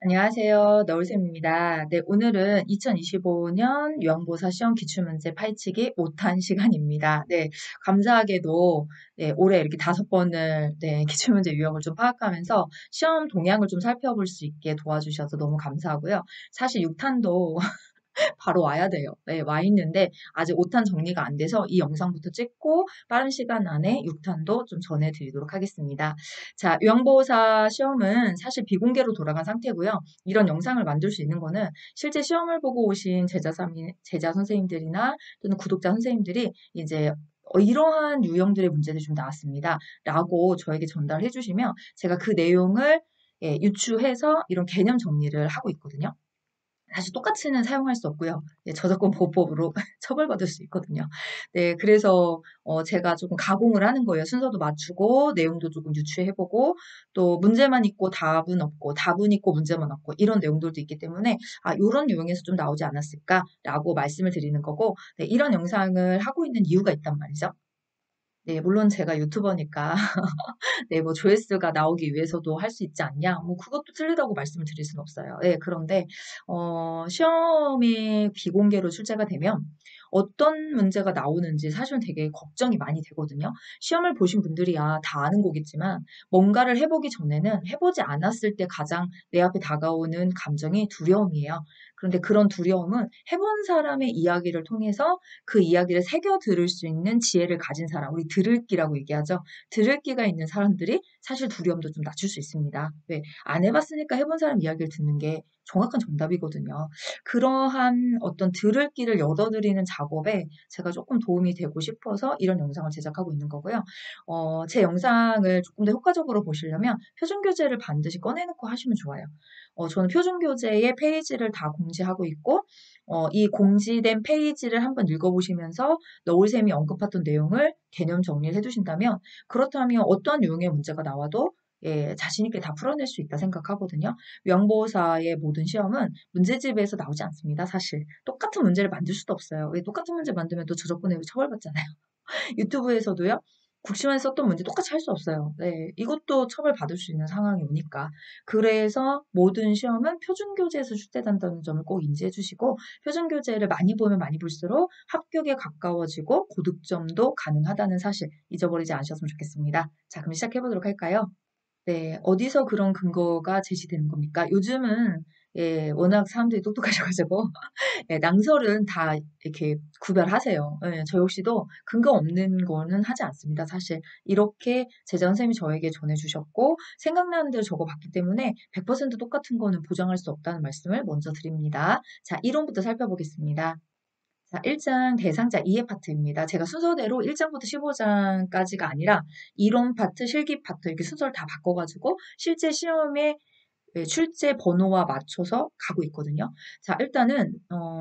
안녕하세요. 너울쌤입니다. 네, 오늘은 2025년 유형보사 시험 기출문제 파헤치기 5탄 시간입니다. 네, 감사하게도 네, 올해 이렇게 5번을 네, 기출문제 유형을 좀 파악하면서 시험 동향을 좀 살펴볼 수 있게 도와주셔서 너무 감사하고요. 사실 6탄도 바로 와야 돼요. 네, 와 있는데 아직 5탄 정리가 안 돼서 이 영상부터 찍고 빠른 시간 안에 6탄도 좀 전해드리도록 하겠습니다. 자, 요양보호사 시험은 사실 비공개로 돌아간 상태고요. 이런 영상을 만들 수 있는 거는 실제 시험을 보고 오신 제자 선생님들이나 또는 구독자 선생님들이 이제 이러한 유형들의 문제들이 좀 나왔습니다. 라고 저에게 전달해 주시면 제가 그 내용을 유추해서 이런 개념 정리를 하고 있거든요. 사실 똑같이는 사용할 수 없고요. 예, 저작권 보호법으로 처벌받을 수 있거든요. 네, 그래서 제가 조금 가공을 하는 거예요. 순서도 맞추고 내용도 조금 유추해보고 또 문제만 있고 답은 없고 답은 있고 문제만 없고 이런 내용들도 있기 때문에 이런 유형에서 좀 나오지 않았을까라고 말씀을 드리는 거고 네, 이런 영상을 하고 있는 이유가 있단 말이죠. 네, 물론 제가 유튜버니까 네, 뭐 조회수가 나오기 위해서도 할 수 있지 않냐? 뭐 그것도 틀리다고 말씀을 드릴 수는 없어요. 네, 그런데 시험이 비공개로 출제가 되면 어떤 문제가 나오는지 사실은 되게 걱정이 많이 되거든요. 시험을 보신 분들이야 다 아는 거겠지만 뭔가를 해보기 전에는 해보지 않았을 때 가장 내 앞에 다가오는 감정이 두려움이에요. 그런데 그런 두려움은 해본 사람의 이야기를 통해서 그 이야기를 새겨 들을 수 있는 지혜를 가진 사람, 우리 들을기라고 얘기하죠. 들을기가 있는 사람들이 사실 두려움도 좀 낮출 수 있습니다. 왜? 안 해봤으니까 해본 사람 이야기를 듣는 게 정확한 정답이거든요. 그러한 어떤 들을기를 열어드리는 작업에 제가 조금 도움이 되고 싶어서 이런 영상을 제작하고 있는 거고요. 제 영상을 조금 더 효과적으로 보시려면 표준교재를 반드시 꺼내놓고 하시면 좋아요. 저는 표준교재의 페이지를 다 공지하고 있고, 이 공지된 페이지를 한번 읽어보시면서 너울쌤이 언급했던 내용을 개념 정리를 해두신다면 그렇다면 어떠한 유형의 문제가 나와도 예, 자신 있게 다 풀어낼 수 있다 생각하거든요. 위안보호사의 모든 시험은 문제집에서 나오지 않습니다. 사실 똑같은 문제를 만들 수도 없어요. 왜 똑같은 문제 만들면 또 저작권에 처벌받잖아요. 유튜브에서도요. 국시만 썼던 문제 똑같이 할 수 없어요. 네, 이것도 처벌받을 수 있는 상황이 오니까. 그래서 모든 시험은 표준교재에서 출제된다는 점을 꼭 인지해 주시고 표준교재를 많이 보면 많이 볼수록 합격에 가까워지고 고득점도 가능하다는 사실 잊어버리지 않으셨으면 좋겠습니다. 자, 그럼 시작해 보도록 할까요? 네, 어디서 그런 근거가 제시되는 겁니까? 요즘은 예, 워낙 사람들이 똑똑하셔가지고 예, 낭설은 다 이렇게 구별하세요. 예, 저 역시도 근거 없는 거는 하지 않습니다. 사실 이렇게 제자 선생님이 저에게 전해주셨고 생각나는 대로 적어봤기 때문에 100% 똑같은 거는 보장할 수 없다는 말씀을 먼저 드립니다. 자, 이론부터 살펴보겠습니다. 자, 1장 대상자 이해 파트입니다. 제가 순서대로 1장부터 15장까지가 아니라 이론 파트, 실기 파트 이렇게 순서를 다 바꿔가지고 실제 시험에 네, 출제 번호와 맞춰서 가고 있거든요. 자, 일단은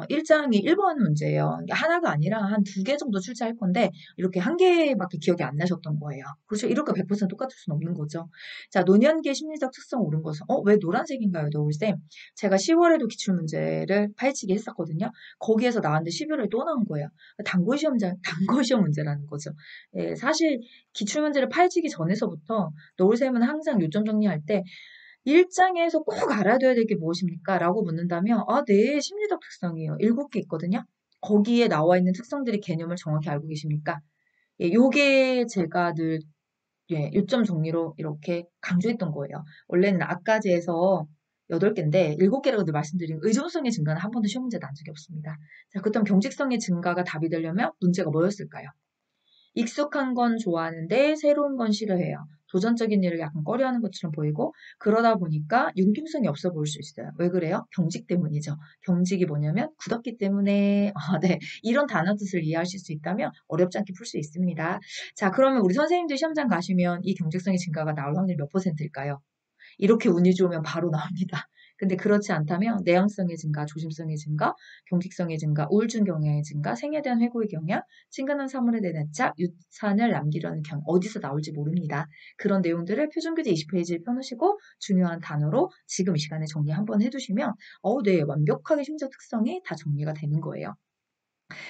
1장이 1번 문제예요. 이게 하나가 아니라 한 2개 정도 출제할 건데 이렇게 한 개밖에 기억이 안 나셨던 거예요. 그렇죠? 이렇게 100% 똑같을 수는 없는 거죠. 자, 노년기의 심리적 특성 옳은 것은 왜 노란색인가요, 노을쌤? 제가 10월에도 기출문제를 파헤치기 했었거든요. 거기에서 나왔는데 11월에 또 나온 거예요. 단골시험 문제라는 거죠. 예, 사실 기출문제를 파헤치기 전에서부터 노을쌤은 항상 요점 정리할 때 1장에서 꼭 알아둬야 될 게 무엇입니까? 라고 묻는다면, 네, 심리적 특성이에요. 7개 있거든요. 거기에 나와 있는 특성들의 개념을 정확히 알고 계십니까? 예, 요게 제가 늘, 예, 요점 정리로 이렇게 강조했던 거예요. 원래는 아까제에서 8개인데 7개라고 늘 말씀드린 의존성의 증가는 한 번도 시험 문제 난 적이 없습니다. 자, 그렇다면 경직성의 증가가 답이 되려면 문제가 뭐였을까요? 익숙한 건 좋아하는데 새로운 건 싫어해요. 도전적인 일을 약간 꺼려하는 것처럼 보이고 그러다 보니까 융통성이 없어 보일 수 있어요. 왜 그래요? 경직 때문이죠. 경직이 뭐냐면 굳었기 때문에 네. 이런 단어 뜻을 이해하실 수 있다면 어렵지 않게 풀 수 있습니다. 자, 그러면 우리 선생님들 시험장 가시면 이 경직성의 증가가 나올 확률이 몇 %일까요? 이렇게 운이 좋으면 바로 나옵니다. 근데 그렇지 않다면 내향성의 증가, 조심성의 증가, 경직성의 증가, 우울증 경향의 증가, 생에 대한 회고의 경향, 친근한 사물에 대한 애착, 유산을 남기려는 경향 어디서 나올지 모릅니다. 그런 내용들을 표준교재 20페이지에 펴놓으시고 중요한 단어로 지금 이 시간에 정리 한번 해두시면 네, 완벽하게 심리적 특성이 다 정리가 되는 거예요.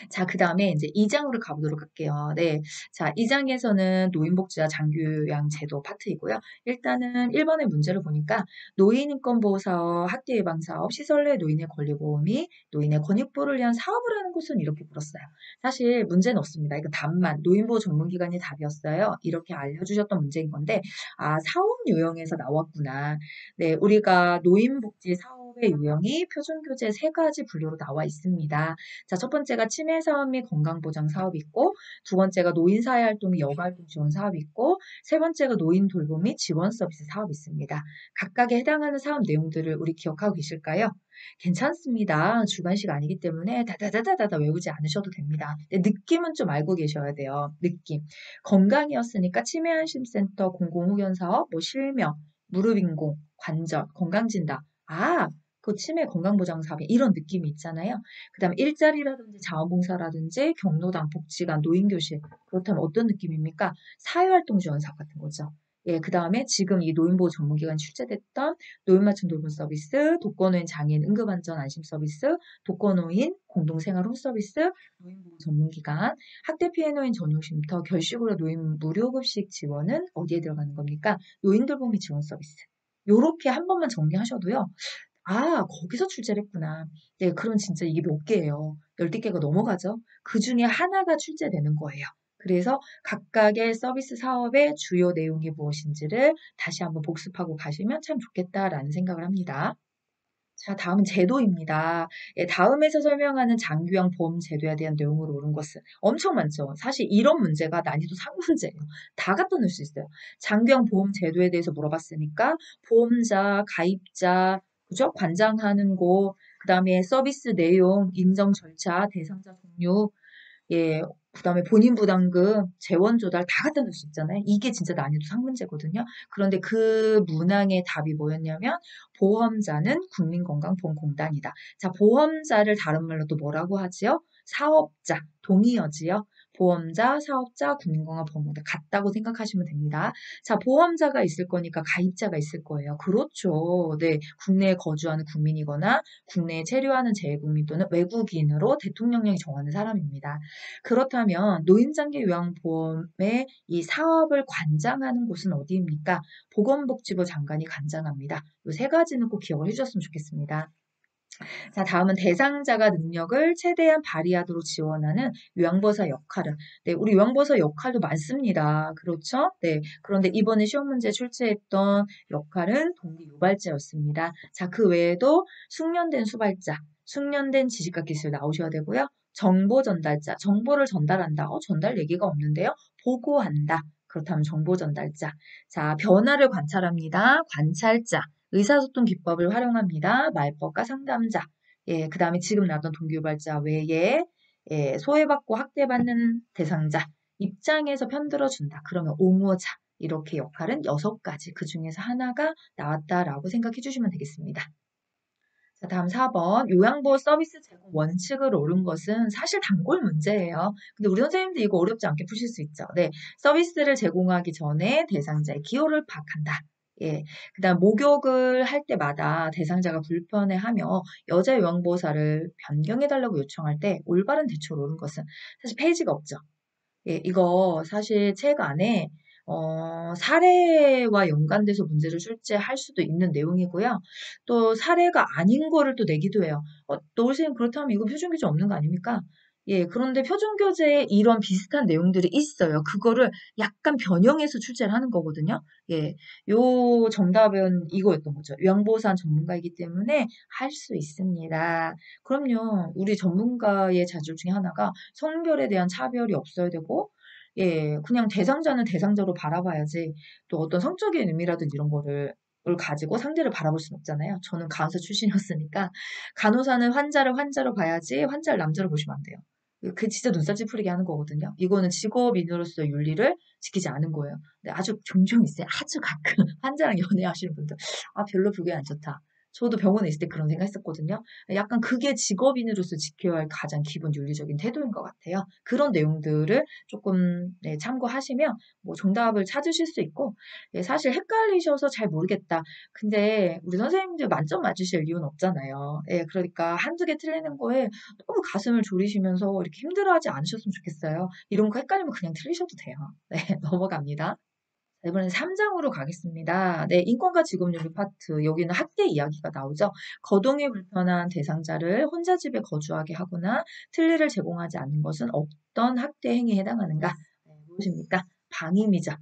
자, 그 다음에 이제 2장으로 가보도록 할게요. 네. 자, 2장에서는 노인복지와 장교양제도 파트이고요. 일단은 1번의 문제를 보니까 노인인권보호사업, 학대예방사업, 시설 내 노인의 권리보호미, 노인의 권익보호를 위한 사업을 하는 곳은 이렇게 물었어요. 사실 문제는 없습니다. 이거 답만, 노인보호 전문기관이 답이었어요. 이렇게 알려주셨던 문제인 건데, 아, 사업 유형에서 나왔구나. 네, 우리가 노인복지 사업의 유형이 표준교재 세 가지 분류로 나와 있습니다. 자, 첫 번째가 치매 사업 및 건강보장 사업이 있고, 두 번째가 노인 사회활동 및 여가활동 지원 사업이 있고, 세 번째가 노인 돌봄 및 지원 서비스 사업이 있습니다. 각각에 해당하는 사업 내용들을 우리 기억하고 계실까요? 괜찮습니다. 주관식 아니기 때문에 다다다다다 외우지 않으셔도 됩니다. 근데 느낌은 좀 알고 계셔야 돼요. 느낌. 건강이었으니까 치매안심센터 공공후견 사업, 뭐 실명, 무릎 인공, 관절, 건강진단. 아, 그 치매 건강보장 사업이 이런 느낌이 있잖아요. 그다음에 일자리라든지 자원봉사라든지 경로당, 복지관, 노인교실. 그렇다면 어떤 느낌입니까? 사회활동 지원 사업 같은 거죠. 예, 그다음에 지금 이 노인보호 전문기관이 출제됐던 노인맞춤 돌봄 서비스, 독거노인 장애인 응급안전 안심 서비스, 독거노인 공동생활 홈 서비스, 노인보호 전문기관, 학대 피해 노인 전용쉼터, 결식으로 노인 무료급식 지원은 어디에 들어가는 겁니까? 노인 돌봄 및 지원 서비스. 요렇게 한 번만 정리하셔도요. 아, 거기서 출제를 했구나. 네, 그럼 진짜 이게 몇 개예요? 10개가 넘어가죠? 그 중에 하나가 출제되는 거예요. 그래서 각각의 서비스 사업의 주요 내용이 무엇인지를 다시 한번 복습하고 가시면 참 좋겠다라는 생각을 합니다. 자, 다음은 제도입니다. 예, 다음에서 설명하는 장기형 보험 제도에 대한 내용으로 옳은 것은 엄청 많죠. 사실 이런 문제가 난이도 상문제예요. 다 갖다 놓을 수 있어요. 장기형 보험 제도에 대해서 물어봤으니까 보험자, 가입자, 그죠? 관장하는 곳, 그다음에 서비스 내용, 인정 절차, 대상자 종류, 예, 그다음에 본인 부담금, 재원 조달 다 갖다 놓을 수 있잖아요. 이게 진짜 난이도 상문제거든요. 그런데 그 문항의 답이 뭐였냐면 보험자는 국민건강보험공단이다. 자, 보험자를 다른 말로 또 뭐라고 하지요? 사업자, 동의어지요. 보험자, 사업자, 국민건강보험공단 같다고 생각하시면 됩니다. 자, 보험자가 있을 거니까 가입자가 있을 거예요. 그렇죠. 네, 국내에 거주하는 국민이거나 국내에 체류하는 재외국민 또는 외국인으로 대통령령이 정하는 사람입니다. 그렇다면 노인장기 요양보험의 이 사업을 관장하는 곳은 어디입니까? 보건복지부 장관이 관장합니다. 이 세 가지는 꼭 기억을 해주셨으면 좋겠습니다. 자, 다음은 대상자가 능력을 최대한 발휘하도록 지원하는 요양보호사 역할은. 네, 우리 요양보호사 역할도 많습니다. 그렇죠? 네. 그런데 이번에 시험 문제 출제했던 역할은 동기 유발자였습니다. 자, 그 외에도 숙련된 수발자, 숙련된 지식과 기술 나오셔야 되고요. 정보 전달자, 정보를 전달한다. 전달 얘기가 없는데요. 보고한다. 그렇다면 정보 전달자. 자, 변화를 관찰합니다. 관찰자. 의사소통 기법을 활용합니다. 말법과 상담자. 예, 그 다음에 지금 나왔던 동기유발자 외에 예, 소외받고 학대받는 대상자 입장에서 편들어준다. 그러면 옹호자. 이렇게 역할은 6가지. 그 중에서 하나가 나왔다라고 생각해 주시면 되겠습니다. 자, 다음 4번. 요양보호 서비스 제공 원칙을 옳은 것은 사실 단골 문제예요. 근데 우리 선생님들 이거 어렵지 않게 푸실 수 있죠. 네. 서비스를 제공하기 전에 대상자의 기호를 파악한다. 예. 그다음 목욕을 할 때마다 대상자가 불편해하며 여자 요양보호사를 변경해달라고 요청할 때 올바른 대처를 옳은 것은 사실 페이지가 없죠. 예, 이거 사실 책 안에 사례와 연관돼서 문제를 출제할 수도 있는 내용이고요. 또 사례가 아닌 거를 또 내기도 해요. 노을쌤 그렇다면 이거 표준교재 없는 거 아닙니까? 예, 그런데 표준교재에 이런 비슷한 내용들이 있어요. 그거를 약간 변형해서 출제를 하는 거거든요. 예, 요 정답은 이거였던 거죠. 요양보호사 전문가이기 때문에 할 수 있습니다. 그럼요. 우리 전문가의 자질 중에 하나가 성별에 대한 차별이 없어야 되고, 예, 그냥 대상자는 대상자로 바라봐야지 또 어떤 성적인 의미라든지 이런 거를 가지고 상대를 바라볼 수는 없잖아요. 저는 간호사 출신이었으니까 간호사는 환자를 환자로 봐야지 환자를 남자로 보시면 안 돼요. 그 진짜 눈살 찌푸리게 하는 거거든요. 이거는 직업인으로서 윤리를 지키지 않은 거예요. 근데 아주 종종 있어요. 아주 가끔 환자랑 연애하시는 분들. 아, 별로 그게 안 좋다. 저도 병원에 있을 때 그런 생각했었거든요. 약간 그게 직업인으로서 지켜야 할 가장 기본 윤리적인 태도인 것 같아요. 그런 내용들을 조금 네, 참고하시면 뭐 정답을 찾으실 수 있고 예, 사실 헷갈리셔서 잘 모르겠다. 근데 우리 선생님들 만점 맞으실 이유는 없잖아요. 예, 그러니까 한두 개 틀리는 거에 너무 가슴을 졸이시면서 이렇게 힘들어하지 않으셨으면 좋겠어요. 이런 거 헷갈리면 그냥 틀리셔도 돼요. 네, 넘어갑니다. 자, 이번엔 3장으로 가겠습니다. 네, 인권과 직업윤리 파트. 여기는 학대 이야기가 나오죠. 거동이 불편한 대상자를 혼자 집에 거주하게 하거나 틀니를 제공하지 않는 것은 어떤 학대 행위에 해당하는가? 네, 무엇입니까? 방임이죠.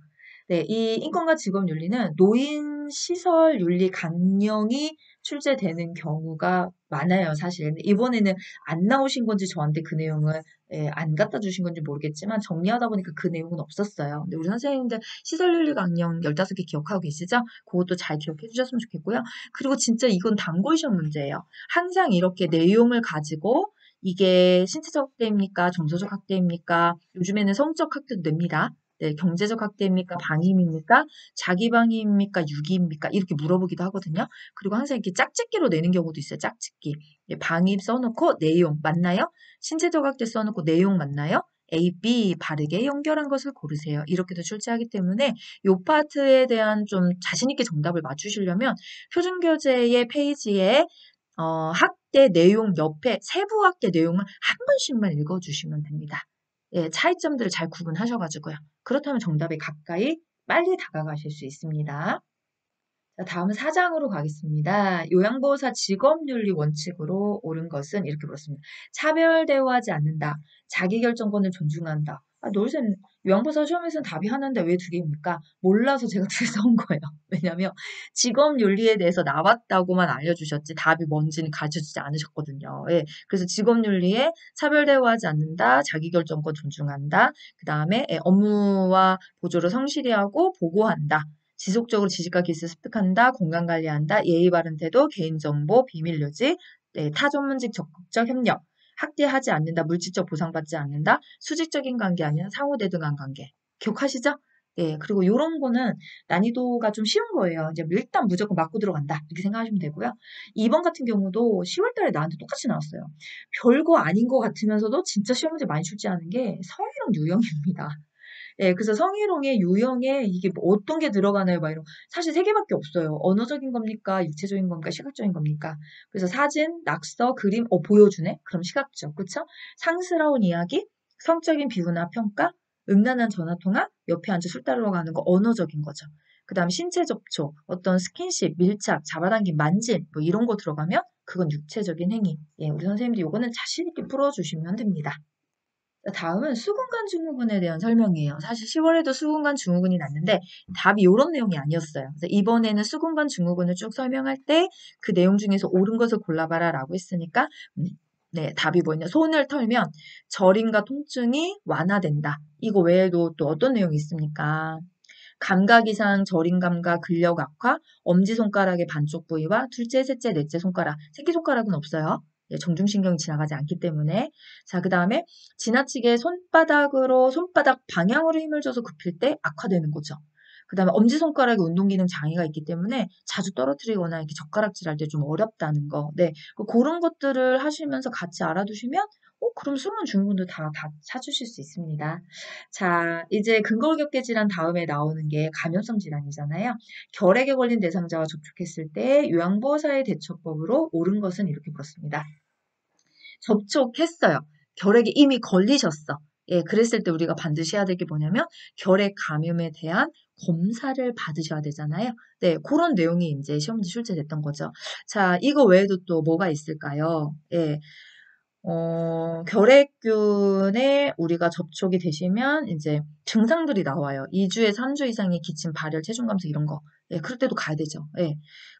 네, 이 인권과 직업윤리는 노인 시설 윤리 강령이 출제되는 경우가 많아요, 사실. 근데 이번에는 안 나오신 건지 저한테 그 내용을 예, 안 갖다 주신 건지 모르겠지만 정리하다 보니까 그 내용은 없었어요. 근데 우리 선생님들 시설윤리 강령 15개 기억하고 계시죠? 그것도 잘 기억해 주셨으면 좋겠고요. 그리고 진짜 이건 단골 시험 문제예요. 항상 이렇게 내용을 가지고 이게 신체적 학대입니까? 정서적 학대입니까? 요즘에는 성적 학대도 냅니다. 네, 경제적 학대입니까? 방임입니까? 자기 방임입니까? 유기입니까? 이렇게 물어보기도 하거든요. 그리고 항상 이렇게 짝짓기로 내는 경우도 있어요. 짝짓기. 예, 방임 써놓고 내용 맞나요? 신체적 학대 써놓고 내용 맞나요? A, B 바르게 연결한 것을 고르세요. 이렇게도 출제하기 때문에 이 파트에 대한 좀 자신 있게 정답을 맞추시려면 표준교재의 페이지에 학대 내용 옆에 세부 학대 내용을 한 번씩만 읽어주시면 됩니다. 예, 차이점들을 잘 구분하셔가지고요. 그렇다면 정답에 가까이 빨리 다가가실 수 있습니다. 자, 다음 4장으로 가겠습니다. 요양보호사 직업윤리 원칙으로 옳은 것은 이렇게 물었습니다. 차별 대우하지 않는다. 자기결정권을 존중한다. 노르센 요양보호사 시험에서는 답이 하나인데 왜 두 개입니까? 몰라서 제가 두 개 써온 거예요. 왜냐면 직업윤리에 대해서 나왔다고만 알려주셨지 답이 뭔지는 가르쳐주지 않으셨거든요. 예, 그래서 직업윤리에 차별 대우하지 않는다. 자기결정권 존중한다. 그 다음에 업무와 보조를 성실히 하고 보고한다. 지속적으로 지식과 기술을 습득한다, 건강관리한다, 예의 바른 태도, 개인정보, 비밀유지, 네, 타 전문직 적극적 협력, 학대하지 않는다, 물질적 보상받지 않는다, 수직적인 관계 아니라 상호대등한 관계. 기억하시죠? 네, 그리고 이런 거는 난이도가 좀 쉬운 거예요. 이제 일단 무조건 맞고 들어간다. 이렇게 생각하시면 되고요. 2번 같은 경우도 10월 달에 나한테 똑같이 나왔어요. 별거 아닌 것 같으면서도 진짜 시험 문제 많이 출제하는 게 성희롱 유형입니다. 예, 그래서 성희롱에 유형에 이게 뭐 어떤 게 들어가나요? 막 이런. 사실 세 개밖에 없어요. 언어적인 겁니까? 육체적인 겁니까? 시각적인 겁니까? 그래서 사진, 낙서, 그림, 보여주네? 그럼 시각적, 그쵸? 상스러운 이야기, 성적인 비유나 평가, 음란한 전화통화, 옆에 앉아 술 따르러 가는 거 언어적인 거죠. 그 다음 신체 접촉, 어떤 스킨십, 밀착, 잡아당김, 만짐, 뭐 이런 거 들어가면 그건 육체적인 행위. 예, 우리 선생님들 요거는 자신 있게 풀어주시면 됩니다. 다음은 수근관 증후군에 대한 설명이에요. 사실 10월에도 수근관 증후군이 났는데 답이 이런 내용이 아니었어요. 그래서 이번에는 수근관 증후군을 쭉 설명할 때 그 내용 중에서 옳은 것을 골라봐라 라고 했으니까 네, 답이 뭐냐. 손을 털면 저림과 통증이 완화된다. 이거 외에도 또 어떤 내용이 있습니까? 감각 이상, 저림 감각, 근력 악화, 엄지손가락의 반쪽 부위와 둘째, 셋째, 넷째 손가락. 새끼손가락은 없어요. 예, 정중신경이 지나가지 않기 때문에. 자, 그 다음에 지나치게 손바닥 방향으로 힘을 줘서 굽힐 때 악화되는 거죠. 그 다음에 엄지손가락에 운동기능 장애가 있기 때문에 자주 떨어뜨리거나 이렇게 젓가락질 할 때 좀 어렵다는 거. 네. 그런 것들을 하시면서 같이 알아두시면, 그럼 숨은 중분도 다 찾으실 수 있습니다. 자, 이제 근골격계 질환 다음에 나오는 게 감염성 질환이잖아요. 결핵에 걸린 대상자와 접촉했을 때 요양보호사의 대처법으로 옳은 것은 이렇게 물었습니다. 접촉했어요. 결핵에 이미 걸리셨어. 예, 그랬을 때 우리가 반드시 해야 될 게 뭐냐면 결핵 감염에 대한 검사를 받으셔야 되잖아요. 네, 그런 내용이 이제 시험 문제 출제됐던 거죠. 자, 이거 외에도 또 뭐가 있을까요? 예, 결핵균에 우리가 접촉이 되시면 이제 증상들이 나와요. 2주에 3주 이상의 기침, 발열, 체중 감소 이런 거. 예, 그럴 때도 가야 되죠. 예.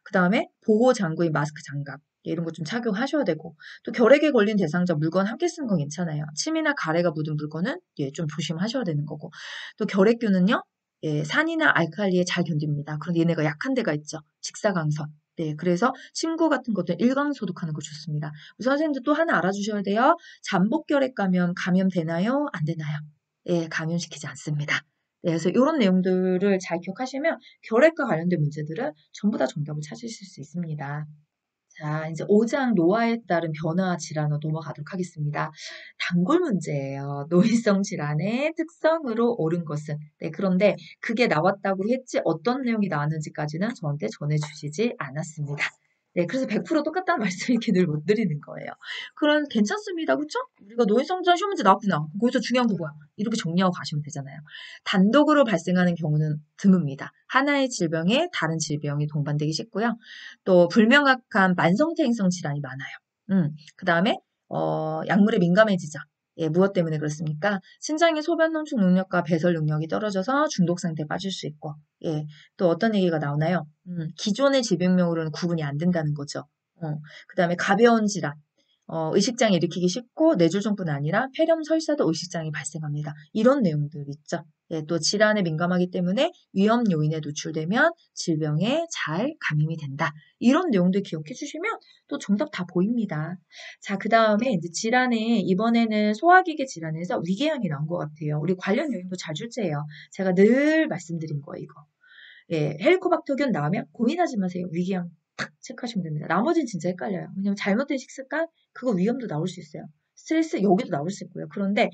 그 다음에 보호 장구인 마스크, 장갑. 예, 이런 거 좀 착용하셔야 되고. 또 결핵에 걸린 대상자 물건 함께 쓰는 건 괜찮아요. 침이나 가래가 묻은 물건은 예, 좀 조심하셔야 되는 거고. 또 결핵균은요. 예, 산이나 알칼리에 잘 견딥니다. 그런데 얘네가 약한 데가 있죠. 직사광선. 네, 그래서 침구 같은 것도 일광 소독하는 거 좋습니다. 선생님들 또 하나 알아주셔야 돼요. 잠복결핵 감염되나요? 안 되나요? 예, 감염시키지 않습니다. 네, 그래서 이런 내용들을 잘 기억하시면 결핵과 관련된 문제들은 전부 다 정답을 찾으실 수 있습니다. 자, 이제 5장 노화에 따른 변화 질환으로 넘어가도록 하겠습니다. 단골 문제예요. 노인성 질환의 특성으로 옳은 것은. 네, 그런데 그게 나왔다고 했지 어떤 내용이 나왔는지까지는 저한테 전해주시지 않았습니다. 네, 그래서 100% 똑같다는 말씀을 이렇게 늘 못 드리는 거예요. 그럼 괜찮습니다. 그쵸? 우리가 노인성 질환 시험 문제 나왔구나. 거기서 중요한 거 뭐야? 이렇게 정리하고 가시면 되잖아요. 단독으로 발생하는 경우는 드뭅니다. 하나의 질병에 다른 질병이 동반되기 쉽고요. 또 불명확한 만성퇴행성 질환이 많아요. 그 다음에 약물에 민감해지죠. 예, 무엇 때문에 그렇습니까? 신장의 소변 농축 능력과 배설 능력이 떨어져서 중독 상태에 빠질 수 있고, 예, 또 어떤 얘기가 나오나요? 기존의 질병명으로는 구분이 안 된다는 거죠. 그 다음에 가벼운 질환, 의식장애 일으키기 쉽고 뇌졸중뿐 아니라 폐렴, 설사도 의식장애 발생합니다. 이런 내용들 있죠. 예, 또 질환에 민감하기 때문에 위험 요인에 노출되면 질병에 잘 감염이 된다. 이런 내용들 기억해 주시면 또 정답 다 보입니다. 자, 그 다음에 이제 질환에 이번에는 소화기계 질환에서 위궤양이 나온 것 같아요. 우리 관련 요인도 잘 출제해요. 제가 늘 말씀드린 거 이거. 예, 헬리코박터균 나오면 고민하지 마세요. 위궤양 탁 체크하시면 됩니다. 나머지는 진짜 헷갈려요. 왜냐면 잘못된 식습관 그거 위험도 나올 수 있어요. 스트레스 여기도 나올 수 있고요. 그런데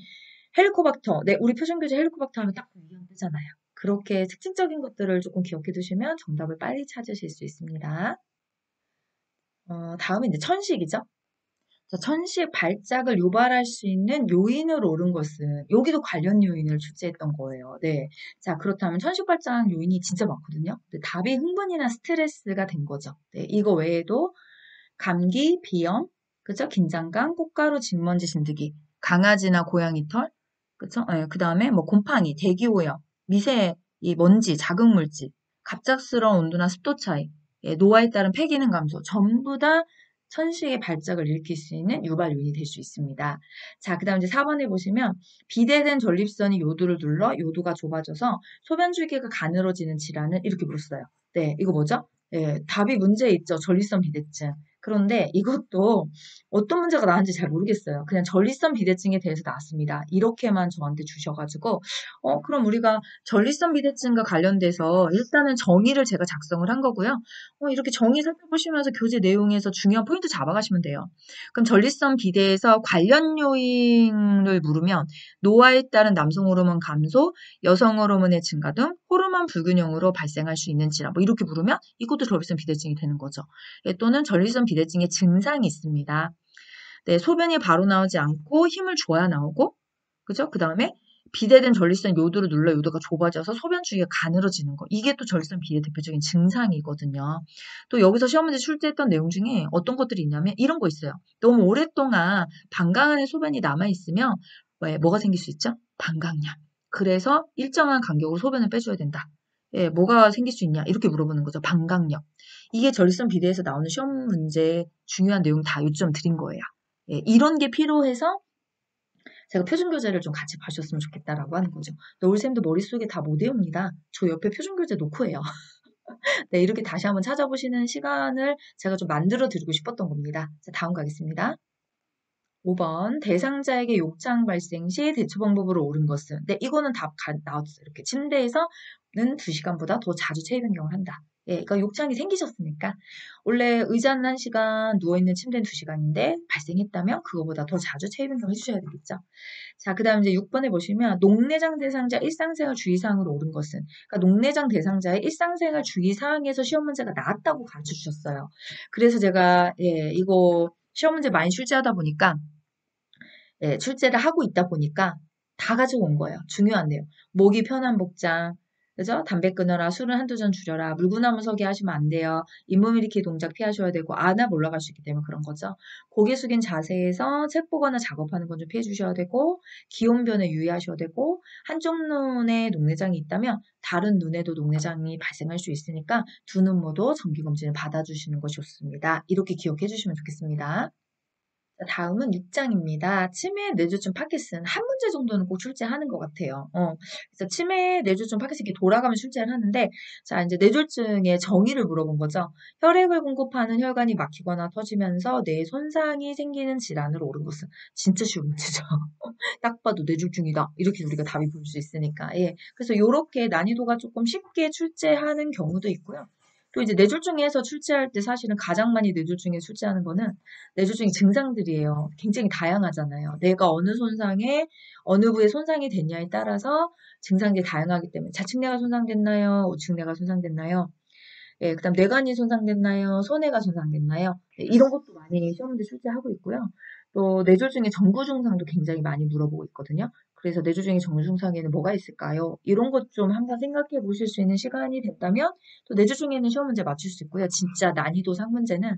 헬리코박터, 네, 우리 표준교재 헬리코박터 하면 딱 위궤양 뜨잖아요. 그렇게 특징적인 것들을 조금 기억해 두시면 정답을 빨리 찾으실 수 있습니다. 다음은 이제 천식이죠. 자, 천식 발작을 유발할 수 있는 요인으로 옳은 것은 여기도 관련 요인을 출제했던 거예요. 네. 자, 그렇다면 천식 발작 요인이 진짜 많거든요. 근데 답이 흥분이나 스트레스가 된 거죠. 네, 이거 외에도 감기, 비염, 그죠? 긴장감, 꽃가루, 진먼지, 진드기, 강아지나 고양이 털, 그죠? 네, 그 다음에 뭐 곰팡이, 대기오염, 미세 이 먼지, 자극물질, 갑작스러운 온도나 습도 차이, 예, 노화에 따른 폐기능 감소, 전부 다 천식의 발작을 일으킬 수 있는 유발 요인이 될 수 있습니다. 자, 그 다음 이제 4번에 보시면 비대된 전립선이 요도를 눌러 요도가 좁아져서 소변 줄기가 가늘어지는 질환을 이렇게 부르어요. 네, 이거 뭐죠? 예, 답이 문제 있죠. 전립선 비대증. 그런데 이것도 어떤 문제가 나왔는지 잘 모르겠어요. 그냥 전립선 비대증에 대해서 나왔습니다. 이렇게만 저한테 주셔가지고 그럼 우리가 전립선 비대증과 관련돼서 일단은 정의를 제가 작성을 한 거고요. 이렇게 정의 살펴보시면서 교재 내용에서 중요한 포인트 잡아가시면 돼요. 그럼 전립선 비대에서 관련 요인을 물으면 노화에 따른 남성 호르몬 감소, 여성 호르몬의 증가 등 호르몬 불균형으로 발생할 수 있는 질환 뭐 이렇게 물으면 이것도 전립선 비대증이 되는 거죠. 예, 또는 전립선 비대증의 증상이 있습니다. 네, 소변이 바로 나오지 않고 힘을 줘야 나오고, 그죠? 그 다음에 비대된 전립선 요도를 눌러 요도가 좁아져서 소변 주기가 가늘어지는 거. 이게 또 전립선 비대 대표적인 증상이거든요. 또 여기서 시험 문제 출제했던 내용 중에 어떤 것들이 있냐면 이런 거 있어요. 너무 오랫동안 방광 안에 소변이 남아있으면 뭐가 생길 수 있죠? 방광염. 그래서 일정한 간격으로 소변을 빼줘야 된다. 예, 뭐가 생길 수 있냐? 이렇게 물어보는 거죠. 방광염. 이게 전립선 비대에서 나오는 시험 문제 중요한 내용 다 요점 드린 거예요. 예, 이런 게 필요해서 제가 표준교재를 좀 같이 봐주셨으면 좋겠다라고 하는 거죠. 노을쌤도 머릿속에 다 못 외웁니다. 저 옆에 표준교재 놓고 해요. 네, 이렇게 다시 한번 찾아보시는 시간을 제가 좀 만들어 드리고 싶었던 겁니다. 자, 다음 가겠습니다. 5번 대상자에게 욕장 발생 시 대처 방법으로 옳은 것은 네, 이거는 답 나왔어요. 이렇게 침대에서는 2시간보다 더 자주 체위 변경을 한다. 예, 그러니까 욕창이 생기셨으니까 원래 의자는 1시간, 누워있는 침대는 2시간인데 발생했다면 그거보다 더 자주 체위 변경을 해주셔야 되겠죠. 자, 그 다음 이제 6번에 보시면 녹내장 대상자 일상생활 주의사항으로 옳은 것은 그러니까 녹내장 대상자의 일상생활 주의사항에서 시험 문제가 나왔다고 가르쳐 주셨어요. 그래서 제가 예, 이거 시험 문제 많이 출제하다 보니까 예, 출제를 하고 있다 보니까 다 가지고 온 거예요. 중요한 내용. 목이 편한 복장, 그죠? 담배 끊어라, 술은 한두 잔 줄여라, 물구나무 서기 하시면 안 돼요. 잇몸 일으키 동작 피하셔야 되고, 안압 올라갈 수 있기 때문에 그런 거죠. 고개 숙인 자세에서 책 보거나 작업하는 건 좀 피해 주셔야 되고, 기온 변에 유의하셔야 되고, 한쪽 눈에 녹내장이 있다면 다른 눈에도 녹내장이 발생할 수 있으니까 두 눈 모두 정기검진을 받아주시는 것이 좋습니다. 이렇게 기억해 주시면 좋겠습니다. 다음은 6장입니다. 치매, 뇌졸중, 파킨슨. 한 문제 정도는 꼭 출제하는 것 같아요. 그래서 치매, 뇌졸중, 파킨슨 이렇게 돌아가면 출제를 하는데, 자, 이제 뇌졸중의 정의를 물어본 거죠. 혈액을 공급하는 혈관이 막히거나 터지면서 뇌 손상이 생기는 질환으로 옳은 것은 진짜 쉬운 문제죠. 딱 봐도 뇌졸중이다. 이렇게 우리가 답이 보일 수 있으니까. 예. 그래서 이렇게 난이도가 조금 쉽게 출제하는 경우도 있고요. 또 이제 뇌졸 중에서 출제할 때 사실은 가장 많이 뇌졸 중에 출제하는 거는 뇌졸 중에 증상들이에요. 굉장히 다양하잖아요. 뇌가 어느 손상에 어느 부에 손상이 됐냐에 따라서 증상들이 다양하기 때문에 좌측뇌가 손상됐나요? 우측뇌가 손상됐나요? 예, 그다음 뇌관이 손상됐나요? 소뇌가 손상됐나요? 네, 이런 것도 많이 시험 문제 출제하고 있고요. 또 뇌졸 중에 전구 증상도 굉장히 많이 물어보고 있거든요. 그래서 뇌졸 중에 전구 증상에는 뭐가 있을까요? 이런 것 좀 한번 생각해 보실 수 있는 시간이 됐다면 또 뇌졸 중에는 시험 문제 맞출 수 있고요. 진짜 난이도 상 문제는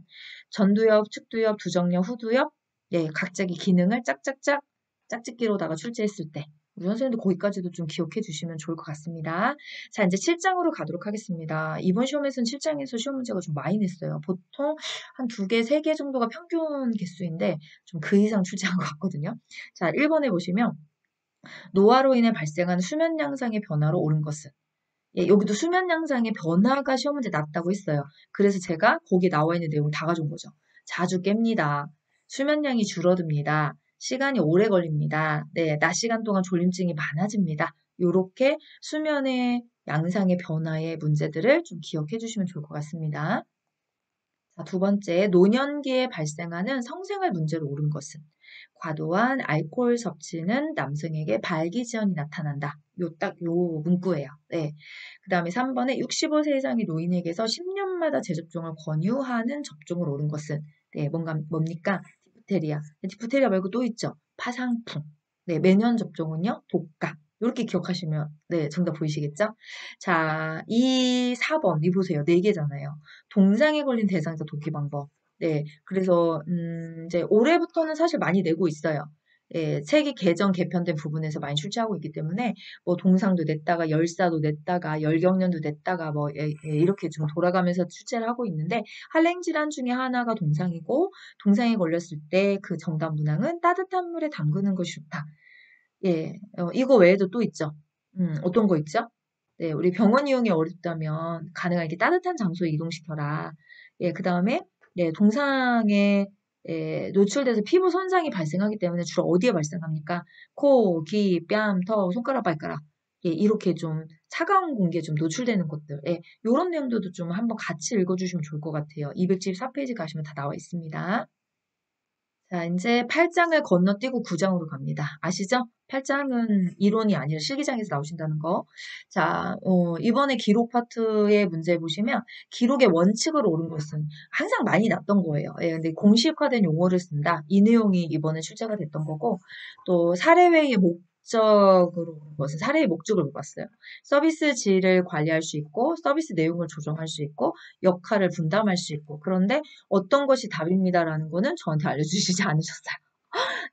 전두엽, 측두엽, 두정엽, 후두엽, 예, 각자의 기능을 짝짝짝 짝짓기로다가 출제했을 때 우리 선생님도 거기까지도 좀 기억해 주시면 좋을 것 같습니다. 자, 이제 7장으로 가도록 하겠습니다. 이번 시험에서는 7장에서 시험 문제가 좀 많이 냈어요. 보통 한 2개, 3개 정도가 평균 개수인데 좀 그 이상 출제한 것 같거든요. 자, 1번에 보시면 노화로 인해 발생하는 수면 양상의 변화로 옳은 것은 예, 여기도 수면 양상의 변화가 시험 문제 났다고 했어요. 그래서 제가 거기에 나와 있는 내용 다 가져온 거죠. 자주 깹니다. 수면량이 줄어듭니다. 시간이 오래 걸립니다. 네, 낮 시간 동안 졸림증이 많아집니다. 요렇게 수면의 양상의 변화의 문제들을 좀 기억해 주시면 좋을 것 같습니다. 자, 두 번째, 노년기에 발생하는 성생활 문제로 옳은 것은 과도한 알코올 섭취는 남성에게 발기지연이 나타난다. 요 문구예요. 네. 그 다음에 3번에 65세 이상의 노인에게서 10년마다 재접종을 권유하는 접종을 옳은 것은 네, 뭡니까? 디프테리아. 디프테리아 말고 또 있죠. 파상풍. 네, 매년 접종은요. 독감. 이렇게 기억하시면 네, 정답 보이시겠죠? 자, 이 4번, 이 보세요. 4개잖아요. 동상에 걸린 대상자 돕기 방법. 네, 그래서 이제 올해부터는 사실 많이 내고 있어요. 예, 책이 개정 개편된 부분에서 많이 출제하고 있기 때문에 뭐 동상도 냈다가 열사도 냈다가 열경련도 냈다가 뭐 이렇게 좀 돌아가면서 출제를 하고 있는데 한랭 질환 중에 하나가 동상이고 동상에 걸렸을 때 그 정답 문항은 따뜻한 물에 담그는 것이 좋다. 예, 이거 외에도 또 있죠. 어떤 거 있죠? 네, 우리 병원 이용이 어렵다면 가능한 이렇게 따뜻한 장소에 이동시켜라. 예, 그 다음에 네, 동상에 노출돼서 피부 손상이 발생하기 때문에 주로 어디에 발생합니까? 코, 귀, 뺨, 턱, 손가락, 발가락. 예, 이렇게 좀 차가운 공기에 좀 노출되는 것들. 예, 요런 내용들도 좀 한번 같이 읽어주시면 좋을 것 같아요. 274페이지 가시면 다 나와 있습니다. 자, 이제 8장을 건너뛰고 9장으로 갑니다. 아시죠? 8장은 이론이 아니라 실기장에서 나오신다는 거. 자, 이번에 기록 파트의 문제 보시면 기록의 원칙으로 옳은 것은 항상 많이 났던 거예요. 예, 근데 공식화된 용어를 쓴다. 이 내용이 이번에 출제가 됐던 거고, 또 사례회의 목적으로 옳은 것은 사례의 목적을 물어봤어요. 서비스 질을 관리할 수 있고, 서비스 내용을 조정할 수 있고, 역할을 분담할 수 있고, 그런데 어떤 것이 답입니다라는 거는 저한테 알려주시지 않으셨어요.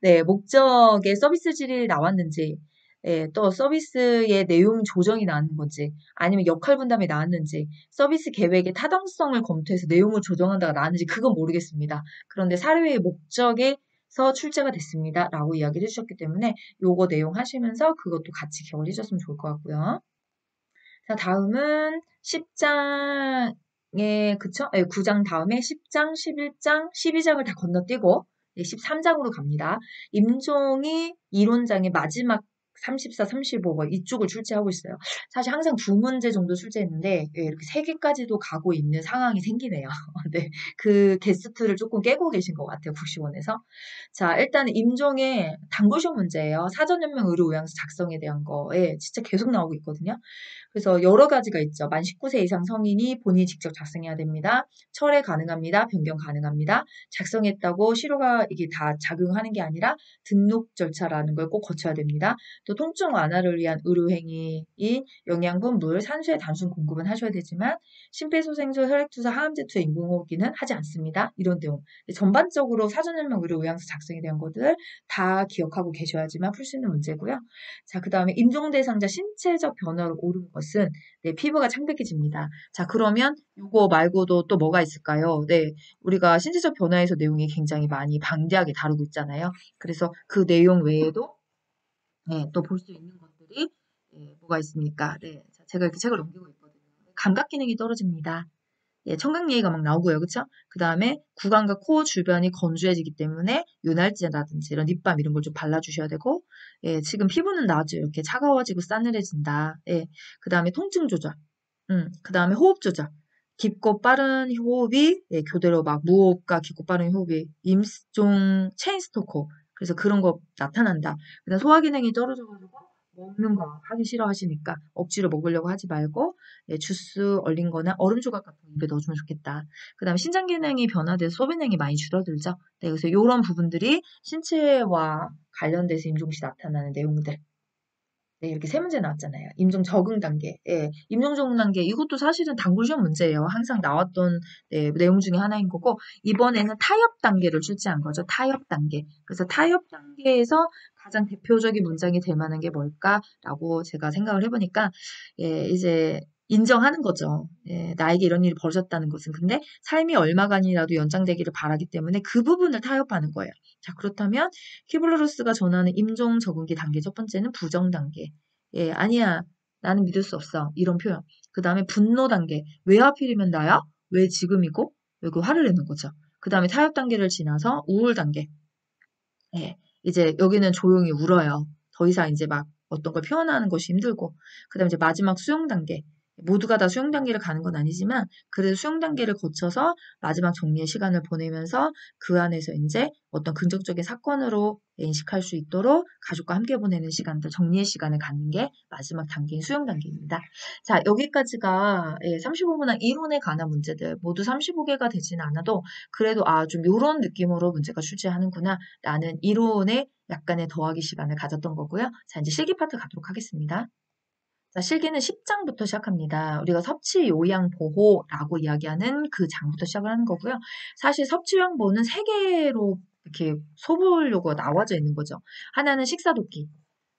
네, 목적의 서비스 질이 나왔는지, 예, 또 서비스의 내용 조정이 나왔는 건지, 아니면 역할 분담이 나왔는지, 서비스 계획의 타당성을 검토해서 내용을 조정한다가 나왔는지 그건 모르겠습니다. 그런데 사례의 목적에서 출제가 됐습니다. 라고 이야기를 해주셨기 때문에 요거 내용 하시면서 그것도 같이 기억을 해주셨으면 좋을 것 같고요. 자, 다음은 10장에, 그쵸? 네, 9장 다음에 10장, 11장, 12장을 다 건너뛰고 13장으로 갑니다. 임종이 이론장의 마지막 34, 35, 뭐 이쪽을 출제하고 있어요. 사실 항상 2문제 정도 출제했는데 예, 이렇게 3개까지도 가고 있는 상황이 생기네요. 네, 그 게스트를 조금 깨고 계신 것 같아요. 국시원에서. 자, 일단 임종의 단고시험 문제예요. 사전연명 의료 요양서 작성에 대한 거에 진짜 계속 나오고 있거든요. 그래서 여러 가지가 있죠. 만 19세 이상 성인이 본인이 직접 작성해야 됩니다. 철회 가능합니다. 변경 가능합니다. 작성했다고 시료가 이게 다 작용하는 게 아니라 등록 절차라는 걸 꼭 거쳐야 됩니다. 또 통증 완화를 위한 의료행위인 영양분, 물, 산소의 단순 공급은 하셔야 되지만 심폐소생술, 혈액투사, 항암제투의 인공호흡기는 하지 않습니다. 이런 내용. 전반적으로 사전연명 의료 요양서 작성에 대한 것들 다 기억하고 계셔야지만 풀 수 있는 문제고요. 자, 그 다음에 임종 대상자 신체적 변화로 옳은 것은 네, 피부가 창백해집니다. 자, 그러면 이거 말고도 또 뭐가 있을까요? 네, 우리가 신체적 변화에서 내용이 굉장히 많이 방대하게 다루고 있잖아요. 그래서 그 내용 외에도 네, 또 볼 수 있는 것들이 네, 뭐가 있습니까? 네, 자, 제가 이렇게 책을 넘기고 있거든요. 감각 기능이 떨어집니다. 예, 청각 얘기가 막 나오고요. 그쵸? 그 다음에 구강과 코 주변이 건조해지기 때문에 윤활제라든지 이런 립밤 이런 걸 좀 발라주셔야 되고, 예, 지금 피부는 나죠. 이렇게 차가워지고 싸늘해진다. 예, 그 다음에 통증 조절. 그 다음에 호흡 조절. 깊고 빠른 호흡이 교대로 막 무호흡과 깊고 빠른 호흡이 임종 체인스토커 그래서 그런 거 나타난다. 그다음 소화 기능이 떨어져가지고 먹는 거 하기 싫어하시니까 억지로 먹으려고 하지 말고 주스 얼린 거나 얼음 조각 같은 거 입에 넣어주면 좋겠다. 그다음에 신장 기능이 변화돼서 소변량이 많이 줄어들죠. 네, 그래서 이런 부분들이 신체와 관련돼서 임종 시 나타나는 내용들. 네, 이렇게 세 문제 나왔잖아요. 임종 적응 단계. 예, 임종 적응 단계. 이것도 사실은 단골 시험 문제예요. 항상 나왔던 내용 중에 하나인 거고, 이번에는 타협 단계를 출제한 거죠. 타협 단계. 그래서 타협 단계에서 가장 대표적인 문장이 될 만한 게 뭘까라고 제가 생각을 해보니까, 이제 인정하는 거죠. 나에게 이런 일이 벌어졌다는 것은. 근데 삶이 얼마간이라도 연장되기를 바라기 때문에 그 부분을 타협하는 거예요. 자, 그렇다면 키블러로스가 전하는 임종 적응기 단계 첫 번째는 부정 단계. 아니야. 나는 믿을 수 없어. 이런 표현. 그 다음에 분노 단계. 왜 하필이면 나야? 왜 지금이고? 그 화를 내는 거죠. 그 다음에 타협 단계를 지나서 우울 단계. 이제 여기는 조용히 울어요. 더 이상 이제 막 어떤 걸 표현하는 것이 힘들고. 그 다음에 이제 마지막 수용 단계. 모두가 다 수용 단계를 가는 건 아니지만 그래도 수용 단계를 거쳐서 마지막 정리의 시간을 보내면서 그 안에서 이제 어떤 긍정적인 사건으로 인식할 수 있도록 가족과 함께 보내는 시간들, 정리의 시간을 갖는 게 마지막 단계인 수용 단계입니다. 자, 여기까지가 35문항 이론에 관한 문제들 모두 35개가 되지는 않아도 그래도 좀 이런 느낌으로 문제가 출제하는구나 라는 이론에 약간의 더하기 시간을 가졌던 거고요. 자, 이제 실기 파트 가도록 하겠습니다. 자, 실기는 10장부터 시작합니다. 우리가 섭취 요양 보호라고 이야기하는 그 장부터 시작을 하는 거고요. 사실 섭취 요양 보호는 3개로 이렇게 소볼 요구가 나와져 있는 거죠. 하나는 식사도끼,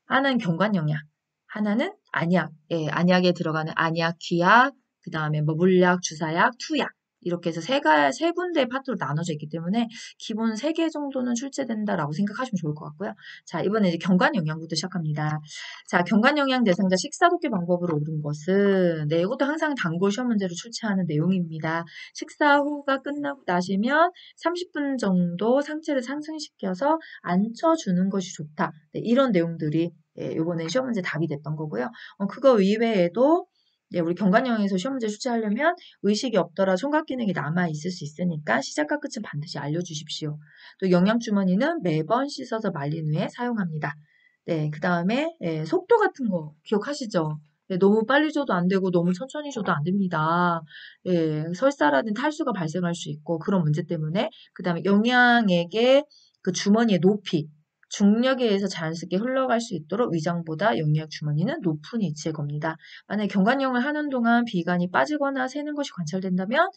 하나는 경관영양, 하나는 안약. 안약에 들어가는 안약, 귀약, 그 다음에 뭐 물약, 주사약, 투약. 이렇게 해서 세 군데의 파트로 나눠져 있기 때문에 기본 3개 정도는 출제된다라고 생각하시면 좋을 것 같고요. 자, 이번에 이제 경관영양부터 시작합니다. 자, 경관영양 대상자 식사독기 방법으로 옳은 것은 이것도 항상 단골 시험 문제로 출제하는 내용입니다. 식사 후가 끝나고 나시면 30분 정도 상체를 상승시켜서 앉혀주는 것이 좋다. 이런 내용들이 이번에 시험 문제 답이 됐던 거고요. 그거 이외에도 우리 경관영양에서 시험 문제 출제하려면 의식이 없더라 청각 기능이 남아 있을 수 있으니까 시작과 끝은 반드시 알려주십시오. 또 영양주머니는 매번 씻어서 말린 후에 사용합니다. 네, 그 다음에 속도 같은 거 기억하시죠? 너무 빨리 줘도 안 되고 너무 천천히 줘도 안 됩니다. 설사라든 탈수가 발생할 수 있고 그런 문제 때문에 그 다음에 영양액의 그 주머니의 높이 중력에 의해서 자연스럽게 흘러갈 수 있도록 위장보다 영양 주머니는 높은 위치에 겁니다. 만약에 경관영을 하는 동안 비관이 빠지거나 새는 것이 관찰된다면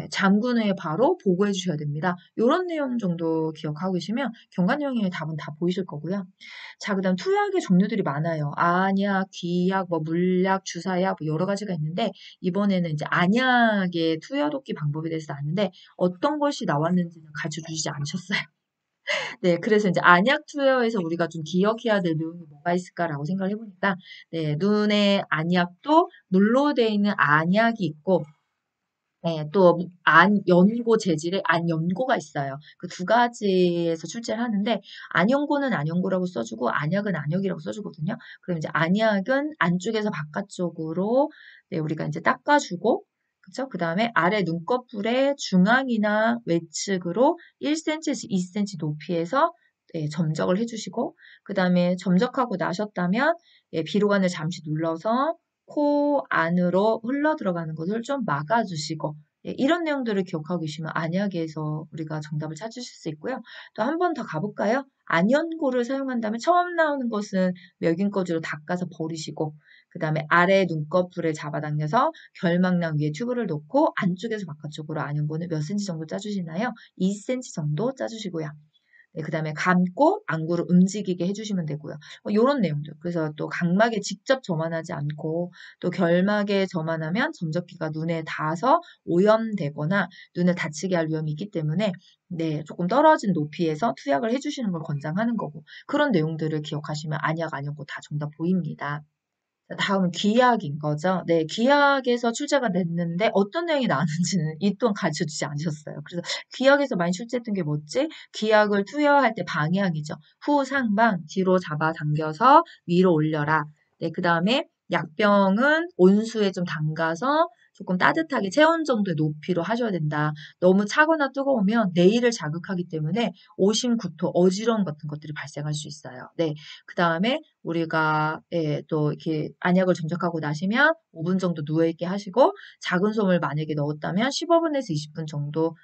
잠근 후에 바로 보고해 주셔야 됩니다. 이런 내용 정도 기억하고 계시면 경관영의 답은 다 보이실 거고요. 자, 그 다음 투약의 종류들이 많아요. 안약, 귀약, 뭐 물약, 주사약 뭐 여러 가지가 있는데 이번에는 이제 안약의 투여독기 방법에 대해서 아는데 어떤 것이 나왔는지는 가르쳐 주시지 않으셨어요. 네, 그래서 이제 안약 투여에서 우리가 좀 기억해야 될 내용이 뭐가 있을까라고 생각을 해보니까, 눈의 안약도 물로 되어 있는 안약이 있고, 또 안연고 재질의 안연고가 있어요. 그 두 가지에서 출제를 하는데 안연고는 안연고라고 써주고 안약은 안약이라고 써주거든요. 그럼 이제 안약은 안쪽에서 바깥쪽으로 우리가 이제 닦아주고 그쵸? 그 다음에 아래 눈꺼풀의 중앙이나 외측으로 1cm에서 2cm 높이에서 점적을 해주시고 그 다음에 점적하고 나셨다면 비로관을 잠시 눌러서 코 안으로 흘러 들어가는 것을 좀 막아주시고 이런 내용들을 기억하고 계시면 안약에서 우리가 정답을 찾으실 수 있고요. 또 한 번 더 가볼까요? 안연고를 사용한다면 처음 나오는 것은 멸균거즈로 닦아서 버리시고 그 다음에 아래 눈꺼풀을 잡아당겨서 결막낭 위에 튜브를 놓고 안쪽에서 바깥쪽으로 안연고는 몇 cm 정도 짜주시나요? 2cm 정도 짜주시고요. 그 다음에 감고 안구를 움직이게 해주시면 되고요. 이런 내용들. 그래서 또 각막에 직접 점안하지 않고 또 결막에 점안하면 점적기가 눈에 닿아서 오염되거나 눈을 다치게 할 위험이 있기 때문에 조금 떨어진 높이에서 투약을 해주시는 걸 권장하는 거고 그런 내용들을 기억하시면 안약, 안연고 다 정답 보입니다. 다음은 귀약인 거죠. 네, 귀약에서 출제가 됐는데 어떤 내용이 나왔는지는 이 또한 가르쳐 주지 않으셨어요. 그래서 귀약에서 많이 출제했던 게 뭐지? 귀약을 투여할 때 방향이죠. 후상방 뒤로 잡아당겨서 위로 올려라. 네, 그 다음에 약병은 온수에 좀 담가서 조금 따뜻하게 체온 정도의 높이로 하셔야 된다. 너무 차거나 뜨거우면 뇌를 자극하기 때문에 오심, 구토, 어지러움 같은 것들이 발생할 수 있어요. 네. 그 다음에 우리가 또 이렇게 안약을 점착하고 나시면 5분 정도 누워있게 하시고 작은 솜을 만약에 넣었다면 15분에서 20분 정도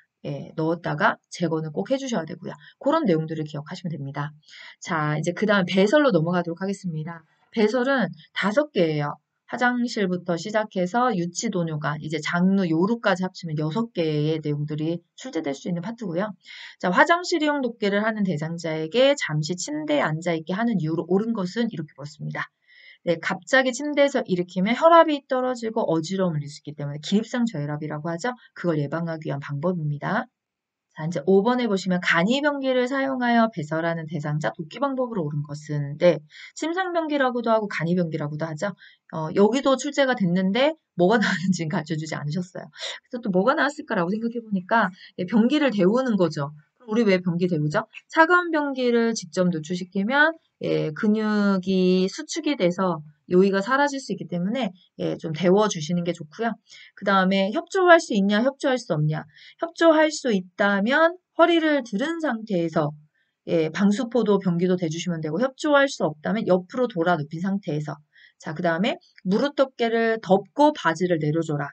넣었다가 제거는 꼭 해주셔야 되고요. 그런 내용들을 기억하시면 됩니다. 자, 이제 그 다음 배설로 넘어가도록 하겠습니다. 배설은 5개예요. 화장실부터 시작해서 유치 도뇨관, 이제 장루, 요루까지 합치면 6개의 내용들이 출제될 수 있는 파트고요. 자, 화장실이용 독개를 하는 대상자에게 잠시 침대에 앉아있게 하는 이유로 옳은 것은 이렇게 보았습니다. 네, 갑자기 침대에서 일으키면 혈압이 떨어지고 어지러움을 일 수 있기 때문에 기립상 저혈압이라고 하죠. 그걸 예방하기 위한 방법입니다. 자, 이제 5번에 보시면 간이병기를 사용하여 배설하는 대상자 돕기 방법으로 옳은 것은 네, 침상병기라고도 하고 간이병기라고도 하죠. 여기도 출제가 됐는데 뭐가 나왔는지는 가르쳐주지 않으셨어요. 그래서 또 뭐가 나왔을까라고 생각해보니까 병기를 데우는 거죠. 그럼 우리 왜 병기 데우죠? 차가운 병기를 직접 노출시키면 근육이 수축이 돼서 요의가 사라질 수 있기 때문에 좀 데워주시는 게 좋고요. 그 다음에 협조할 수 있냐, 협조할 수 없냐. 협조할 수 있다면 허리를 들은 상태에서 방수포도 변기도 대주시면 되고 협조할 수 없다면 옆으로 돌아 눕힌 상태에서 자, 그 다음에 무릎 어깨를 덮고 바지를 내려줘라.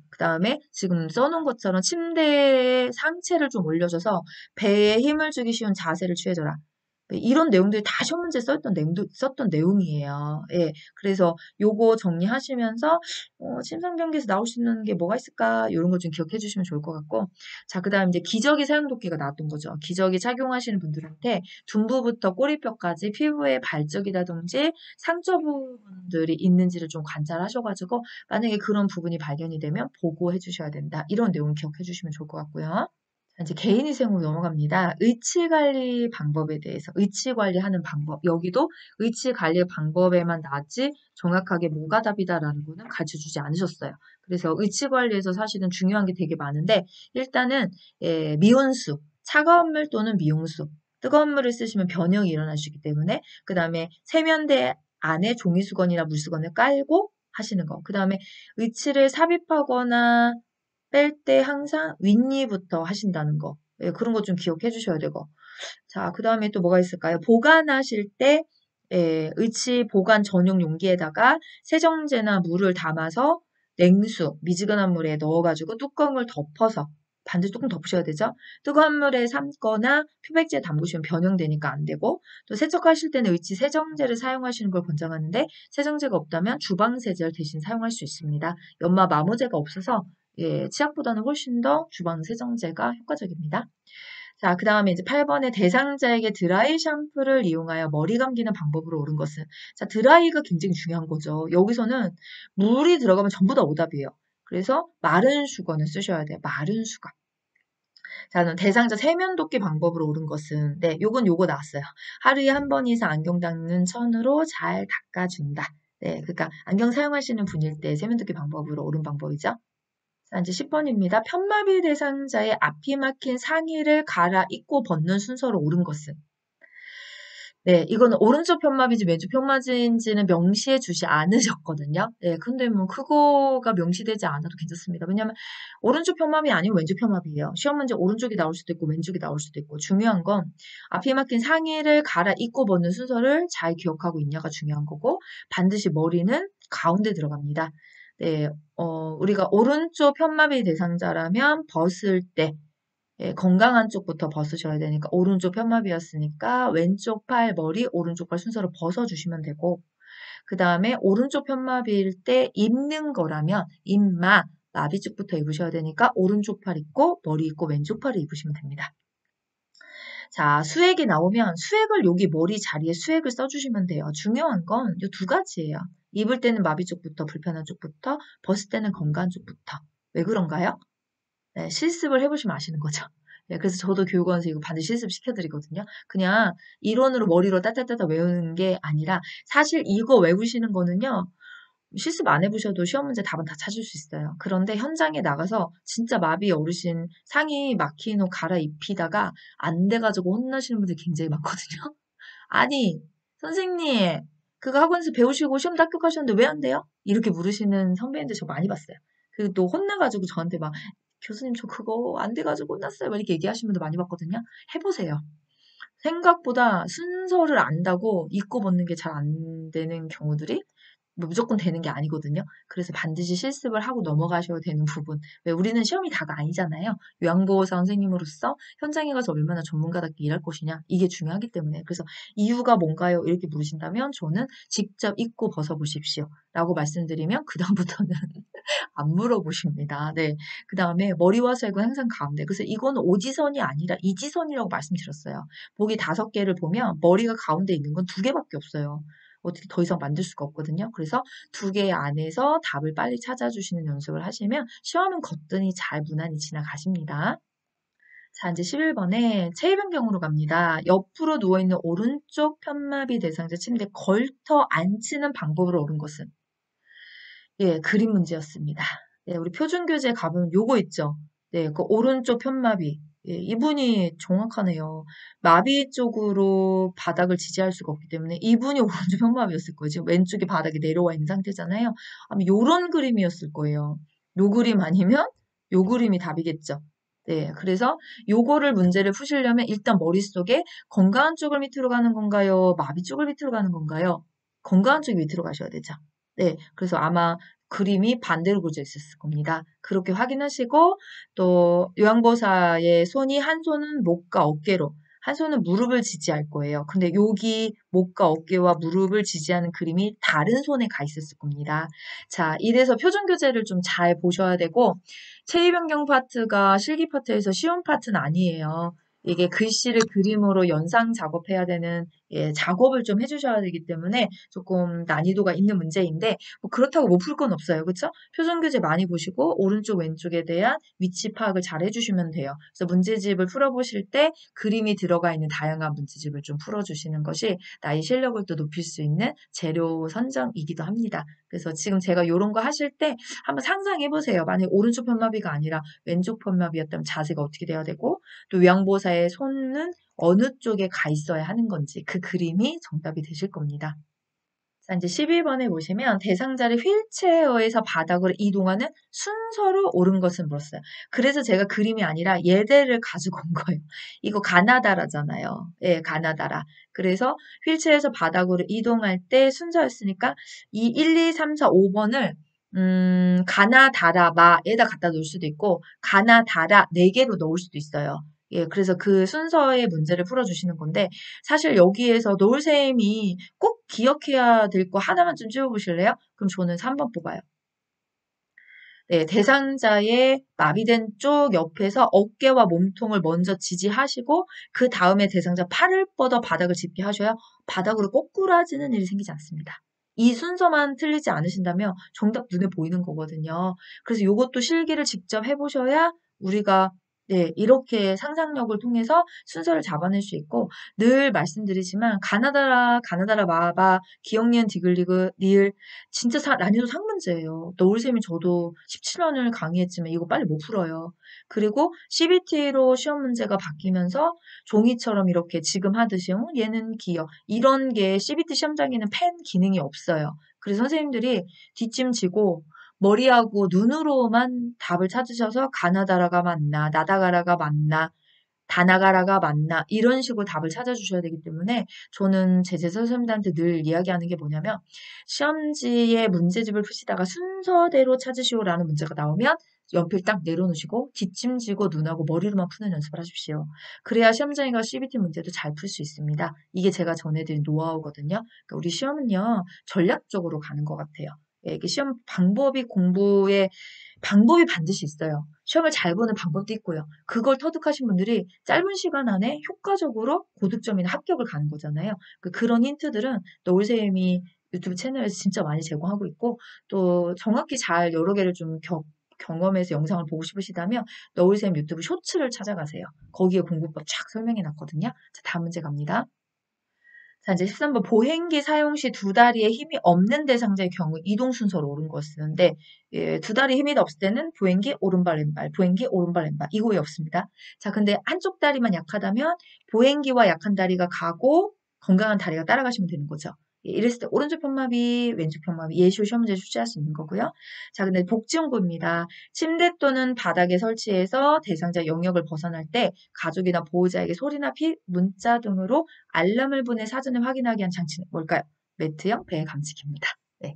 그 다음에 지금 써놓은 것처럼 침대에 상체를 좀 올려줘서 배에 힘을 주기 쉬운 자세를 취해줘라. 이런 내용들이 다 시험 문제에 썼던 내용이에요. 예. 그래서 요거 정리하시면서, 침상 경기에서 나올 수 있는 게 뭐가 있을까? 이런 거 좀 기억해 주시면 좋을 것 같고. 자, 그 다음 이제 기저귀 사용 도끼가 나왔던 거죠. 기저귀 착용하시는 분들한테 둔부부터 꼬리뼈까지 피부에 발적이라든지 상처 부분들이 있는지를 좀 관찰하셔가지고, 만약에 그런 부분이 발견이 되면 보고해 주셔야 된다. 이런 내용 기억해 주시면 좋을 것 같고요. 이제 개인위생으로 넘어갑니다. 의치관리 방법에 대해서 의치관리하는 방법 여기도 의치관리 방법에만 나왔지 정확하게 뭐가 답이다라는 거는 가르쳐주지 않으셨어요. 그래서 의치관리에서 사실은 중요한 게 되게 많은데 일단은 미온수, 차가운 물 또는 미용수, 뜨거운 물을 쓰시면 변형이 일어날 수 있기 때문에 그 다음에 세면대 안에 종이수건이나 물수건을 깔고 하시는 거. 그 다음에 의치를 삽입하거나 뺄 때 항상 윗니부터 하신다는 거. 그런 거 좀 기억해 주셔야 되고. 자, 그 다음에 또 뭐가 있을까요? 보관하실 때, 의치 보관 전용 용기에다가 세정제나 물을 담아서 냉수, 미지근한 물에 넣어가지고 뚜껑을 덮어서 반드시 뚜껑 덮으셔야 되죠. 뜨거운 물에 삶거나 표백제 담그시면 변형되니까 안 되고 또 세척하실 때는 의치 세정제를 사용하시는 걸 권장하는데 세정제가 없다면 주방세제를 대신 사용할 수 있습니다. 연마 마모제가 없어서 치약보다는 훨씬 더 주방 세정제가 효과적입니다. 자, 그 다음에 이제 8번에 대상자에게 드라이 샴푸를 이용하여 머리 감기는 방법으로 옳은 것은 자, 드라이가 굉장히 중요한 거죠. 여기서는 물이 들어가면 전부 다 오답이에요. 그래서 마른 수건을 쓰셔야 돼요. 마른 수건. 자, 그럼 대상자 세면 돋기 방법으로 옳은 것은 네, 요거 나왔어요. 하루에 한 번 이상 안경 닦는 천으로 잘 닦아준다. 네, 그러니까 안경 사용하시는 분일 때 세면 돋기 방법으로 옳은 방법이죠. 자, 이제 10번입니다. 편마비 대상자의 앞이 막힌 상의를 갈아입고 벗는 순서로 옳은 것은 네, 이거는 오른쪽 편마비인지 왼쪽 편마비인지는 명시해 주지 않으셨거든요. 네, 근데 뭐 그거가 명시되지 않아도 괜찮습니다. 왜냐하면 오른쪽 편마비 아니면 왼쪽 편마비예요. 시험 문제 오른쪽이 나올 수도 있고 왼쪽이 나올 수도 있고 중요한 건 앞이 막힌 상의를 갈아입고 벗는 순서를 잘 기억하고 있냐가 중요한 거고 반드시 머리는 가운데 들어갑니다. 네, 우리가 오른쪽 편마비 대상자라면 벗을 때 건강한 쪽부터 벗으셔야 되니까 오른쪽 편마비였으니까 왼쪽 팔, 머리, 오른쪽 팔 순서로 벗어주시면 되고 그 다음에 오른쪽 편마비일 때 입는 거라면 입마, 마비 쪽부터 입으셔야 되니까 오른쪽 팔 입고 머리 입고 왼쪽 팔을 입으시면 됩니다. 자, 수액이 나오면 수액을 여기 머리 자리에 수액을 써주시면 돼요. 중요한 건 이 두 가지예요. 입을 때는 마비 쪽부터 불편한 쪽부터 벗을 때는 건강한 쪽부터. 왜 그런가요? 네, 실습을 해보시면 아시는 거죠. 네, 그래서 저도 교육원에서 이거 반드시 실습 시켜드리거든요. 그냥 이론으로 머리로 따따따따 외우는 게 아니라 사실 이거 외우시는 거는요. 실습 안 해보셔도 시험 문제 답은 다 찾을 수 있어요. 그런데 현장에 나가서 진짜 마비 어르신 상의 막힌 옷 갈아입히다가 안 돼가지고 혼나시는 분들 굉장히 많거든요. 아니, 선생님, 그거 학원에서 배우시고 시험 합격하셨는데 왜 안 돼요? 이렇게 물으시는 선배님들 저 많이 봤어요. 그 또 혼나가지고 저한테 막 교수님 저 그거 안 돼가지고 혼났어요. 막 이렇게 얘기하시는 분들 많이 봤거든요. 해보세요. 생각보다 순서를 안다고 잊고 벗는 게 잘 안 되는 경우들이 뭐 무조건 되는 게 아니거든요. 그래서 반드시 실습을 하고 넘어가셔야 되는 부분. 왜 우리는 시험이 다가 아니잖아요. 요양보호사 선생님으로서 현장에 가서 얼마나 전문가답게 일할 것이냐. 이게 중요하기 때문에. 그래서 이유가 뭔가요? 이렇게 물으신다면 저는 직접 잊고 벗어보십시오. 라고 말씀드리면 그다음부터는 안 물어보십니다. 네. 그 다음에 머리와 색은 항상 가운데. 그래서 이거는 오지선이 아니라 이지선이라고 말씀드렸어요. 보기 5개를 보면 머리가 가운데 있는 건 2개밖에 없어요. 어떻게 더 이상 만들 수가 없거든요. 그래서 2개 안에서 답을 빨리 찾아주시는 연습을 하시면 시험은 거뜬히 잘 무난히 지나가십니다. 자, 이제 11번에 체위변경으로 갑니다. 옆으로 누워있는 오른쪽 편마비 대상자 침대에 걸터 앉히는 방법으로 옳은 것은? 예, 그림 문제였습니다. 네, 우리 표준교재 가보면 요거 있죠. 네, 그 오른쪽 편마비. 예, 이분이 정확하네요. 마비 쪽으로 바닥을 지지할 수가 없기 때문에 이분이 오른쪽 편마비였을 거예요. 지금 왼쪽이 바닥에 내려와 있는 상태잖아요. 아마 요런 그림이었을 거예요. 요 그림 아니면 요 그림이 답이겠죠. 네, 그래서 요거를 문제를 푸시려면 일단 머릿속에 건강한 쪽을 밑으로 가는 건가요? 마비 쪽을 밑으로 가는 건가요? 건강한 쪽이 밑으로 가셔야 되죠. 네, 그래서 아마 그림이 반대로 그려져 있었을 겁니다. 그렇게 확인하시고 또 요양보호사의 손이 한 손은 목과 어깨로 한 손은 무릎을 지지할 거예요. 근데 여기 목과 어깨와 무릎을 지지하는 그림이 다른 손에 가 있었을 겁니다. 자, 이래서 표준교재를 좀 잘 보셔야 되고 체위변경 파트가 실기 파트에서 쉬운 파트는 아니에요. 이게 글씨를 그림으로 연상 작업해야 되는 작업을 좀 해주셔야 되기 때문에 조금 난이도가 있는 문제인데 뭐 그렇다고 못 풀 건 없어요. 그렇죠? 표준교재 많이 보시고 오른쪽 왼쪽에 대한 위치 파악을 잘 해주시면 돼요. 그래서 문제집을 풀어보실 때 그림이 들어가 있는 다양한 문제집을 좀 풀어주시는 것이 나의 실력을 또 높일 수 있는 재료 선정이기도 합니다. 그래서 지금 제가 이런 거 하실 때 한번 상상해보세요. 만약에 오른쪽 편마비가 아니라 왼쪽 편마비였다면 자세가 어떻게 돼야 되고 또 요양보호사의 손은 어느 쪽에 가 있어야 하는 건지 그 그림이 정답이 되실 겁니다. 자, 이제 12번에 보시면 대상자를 휠체어에서 바닥으로 이동하는 순서로 옳은 것은 물었어요. 그래서 제가 그림이 아니라 예대를 가지고 온 거예요. 이거 가나다라잖아요. 예, 가나다라. 그래서 휠체어에서 바닥으로 이동할 때 순서였으니까 이 1, 2, 3, 4, 5번을 가나다라 마에다 갖다 놓을 수도 있고 가나다라 4개로 넣을 수도 있어요. 예, 그래서 그 순서의 문제를 풀어주시는 건데 사실 여기에서 노을쌤이 꼭 기억해야 될 거 하나만 좀 찍어보실래요? 그럼 저는 3번 뽑아요. 네, 대상자의 마비된 쪽 옆에서 어깨와 몸통을 먼저 지지하시고 그 다음에 대상자 팔을 뻗어 바닥을 짚게 하셔야 바닥으로 꼬꾸라지는 일이 생기지 않습니다. 이 순서만 틀리지 않으신다면 정답 눈에 보이는 거거든요. 그래서 이것도 실기를 직접 해보셔야 우리가 네, 이렇게 상상력을 통해서 순서를 잡아낼 수 있고 늘 말씀드리지만 가나다라 마바 기억 니은 디귿 리을 진짜 난이도 상문제예요. 너울쌤이 저도 17년을 강의했지만 이거 빨리 못 풀어요. 그리고 CBT로 시험 문제가 바뀌면서 종이처럼 이렇게 지금 하듯이 얘는 기억 이런 게 CBT 시험장에는 펜 기능이 없어요. 그래서 선생님들이 뒷짐지고 머리하고 눈으로만 답을 찾으셔서 가나다라가 맞나 나다가라가 맞나 다나가라가 맞나 이런 식으로 답을 찾아주셔야 되기 때문에 저는 제 선생님들한테 늘 이야기하는 게 뭐냐면 시험지에 문제집을 푸시다가 순서대로 찾으시오라는 문제가 나오면 연필 딱 내려놓으시고 뒷짐지고 눈하고 머리로만 푸는 연습을 하십시오. 그래야 시험장에 가서 CBT 문제도 잘 풀 수 있습니다. 이게 제가 전해드린 노하우거든요. 그러니까 우리 시험은요 전략적으로 가는 것 같아요. 예, 이게 시험 공부의 방법이 반드시 있어요. 시험을 잘 보는 방법도 있고요. 그걸 터득하신 분들이 짧은 시간 안에 효과적으로 고득점이나 합격을 가는 거잖아요. 그런 힌트들은 노을쌤이 유튜브 채널에서 진짜 많이 제공하고 있고 또 정확히 잘 여러 개를 좀 경험해서 영상을 보고 싶으시다면 노을쌤 유튜브 쇼츠를 찾아가세요. 거기에 공부법 쫙 설명해 놨거든요. 자, 다음 문제 갑니다. 자, 이제 13번 보행기 사용 시 두 다리에 힘이 없는 대상자의 경우 이동 순서로 옳은 거 쓰는데 예, 두 다리에 힘이 없을 때는 보행기 오른발 왼발, 보행기 오른발 왼발 이거에 없습니다. 자, 근데 한쪽 다리만 약하다면 보행기와 약한 다리가 가고 건강한 다리가 따라가시면 되는 거죠. 이랬을 때 오른쪽 편마비, 왼쪽 편마비, 예시로 시험 문제 출제할 수 있는 거고요. 자, 근데 복지용구입니다. 침대 또는 바닥에 설치해서 대상자 영역을 벗어날 때 가족이나 보호자에게 소리나 문자 등으로 알람을 보내 사전에 확인하게 한 장치는 뭘까요? 매트형 배열 감지기입니다. 네.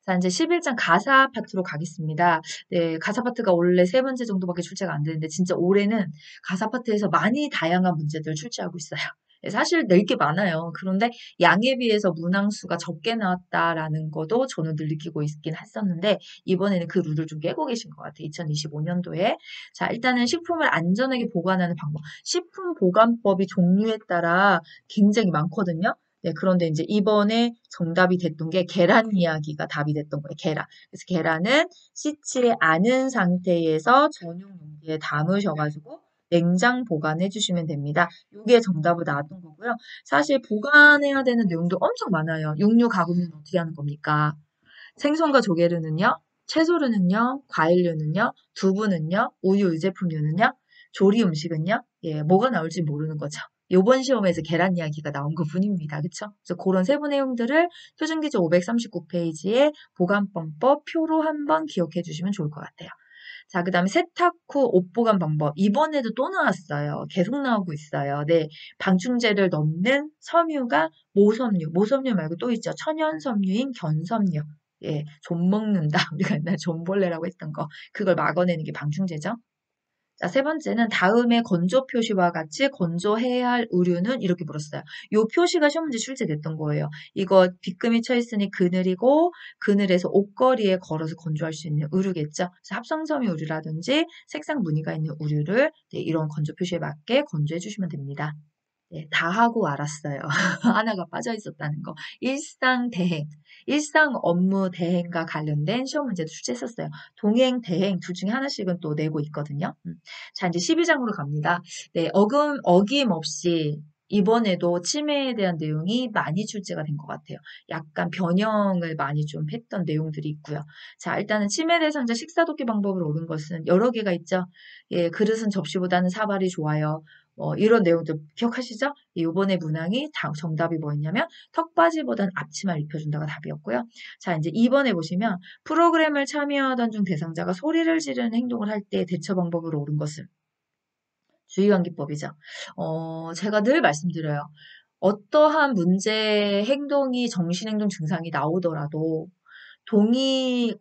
자, 이제 11장 가사 파트로 가겠습니다. 네, 가사 파트가 원래 세 문제 정도밖에 출제가 안 되는데 진짜 올해는 가사 파트에서 많이 다양한 문제들을 출제하고 있어요. 네, 사실 낼 게 많아요. 그런데 양에 비해서 문항수가 적게 나왔다라는 것도 저는 늘 느끼고 있긴 했었는데 이번에는 그 룰을 좀 깨고 계신 것 같아요. 2025년도에. 자, 일단은 식품을 안전하게 보관하는 방법. 식품 보관법이 종류에 따라 굉장히 많거든요. 네, 그런데 이제 이번에 정답이 됐던 게 계란 이야기가 답이 됐던 거예요. 계란. 그래서 계란은 씻지 않은 상태에서 전용 용기에 담으셔가지고 냉장 보관해 주시면 됩니다. 이게 정답으로 나왔던 거고요. 사실 보관해야 되는 내용도 엄청 많아요. 육류 가공은 어떻게 하는 겁니까? 생선과 조개류는요? 채소류는요? 과일류는요? 두부는요? 우유, 유제품류는요? 조리 음식은요? 예, 뭐가 나올지 모르는 거죠. 요번 시험에서 계란 이야기가 나온 것뿐입니다. 그쵸? 그래서 그런 세부 내용들을 표준기조 539페이지에 보관방법 표로 한번 기억해 주시면 좋을 것 같아요. 자, 그 다음에 세탁 후 옷 보관 방법. 이번에도 또 나왔어요. 계속 나오고 있어요. 네. 방충제를 넣는 섬유가 모섬유. 모섬유 말고 또 있죠. 천연섬유인 견섬유. 예, 좀 먹는다. 우리가 옛날 존벌레라고 했던 거. 그걸 막아내는 게 방충제죠. 자, 세 번째는 다음에 건조 표시와 같이 건조해야 할 의류는 이렇게 물었어요. 요 표시가 시험 문제 출제됐던 거예요. 이거 빗금이 쳐 있으니 그늘이고 그늘에서 옷걸이에 걸어서 건조할 수 있는 의류겠죠. 그래서 합성섬유 의류라든지 색상 무늬가 있는 의류를 네, 이런 건조 표시에 맞게 건조해 주시면 됩니다. 네, 다 하고 알았어요. 하나가 빠져 있었다는 거. 일상 대행, 일상 업무 대행과 관련된 시험 문제도 출제했었어요. 동행, 대행 둘 중에 하나씩은 또 내고 있거든요. 자, 이제 12장으로 갑니다. 네, 어김없이 이번에도 치매에 대한 내용이 많이 출제가 된 것 같아요. 약간 변형을 많이 좀 했던 내용들이 있고요. 자, 일단은 치매 대상자 식사 돕기 방법을 옳은 것은 여러 개가 있죠. 예, 그릇은 접시보다는 사발이 좋아요. 이런 내용들 기억하시죠? 요번에 문항이 정답이 뭐였냐면 턱받이보단 앞치마를 입혀준다가 답이었고요. 자, 이제 2번에 보시면 프로그램을 참여하던 중 대상자가 소리를 지르는 행동을 할 때 대처 방법으로 옳은 것은 주의환기법이죠. 제가 늘 말씀드려요. 어떠한 문제 행동이 정신행동 증상이 나오더라도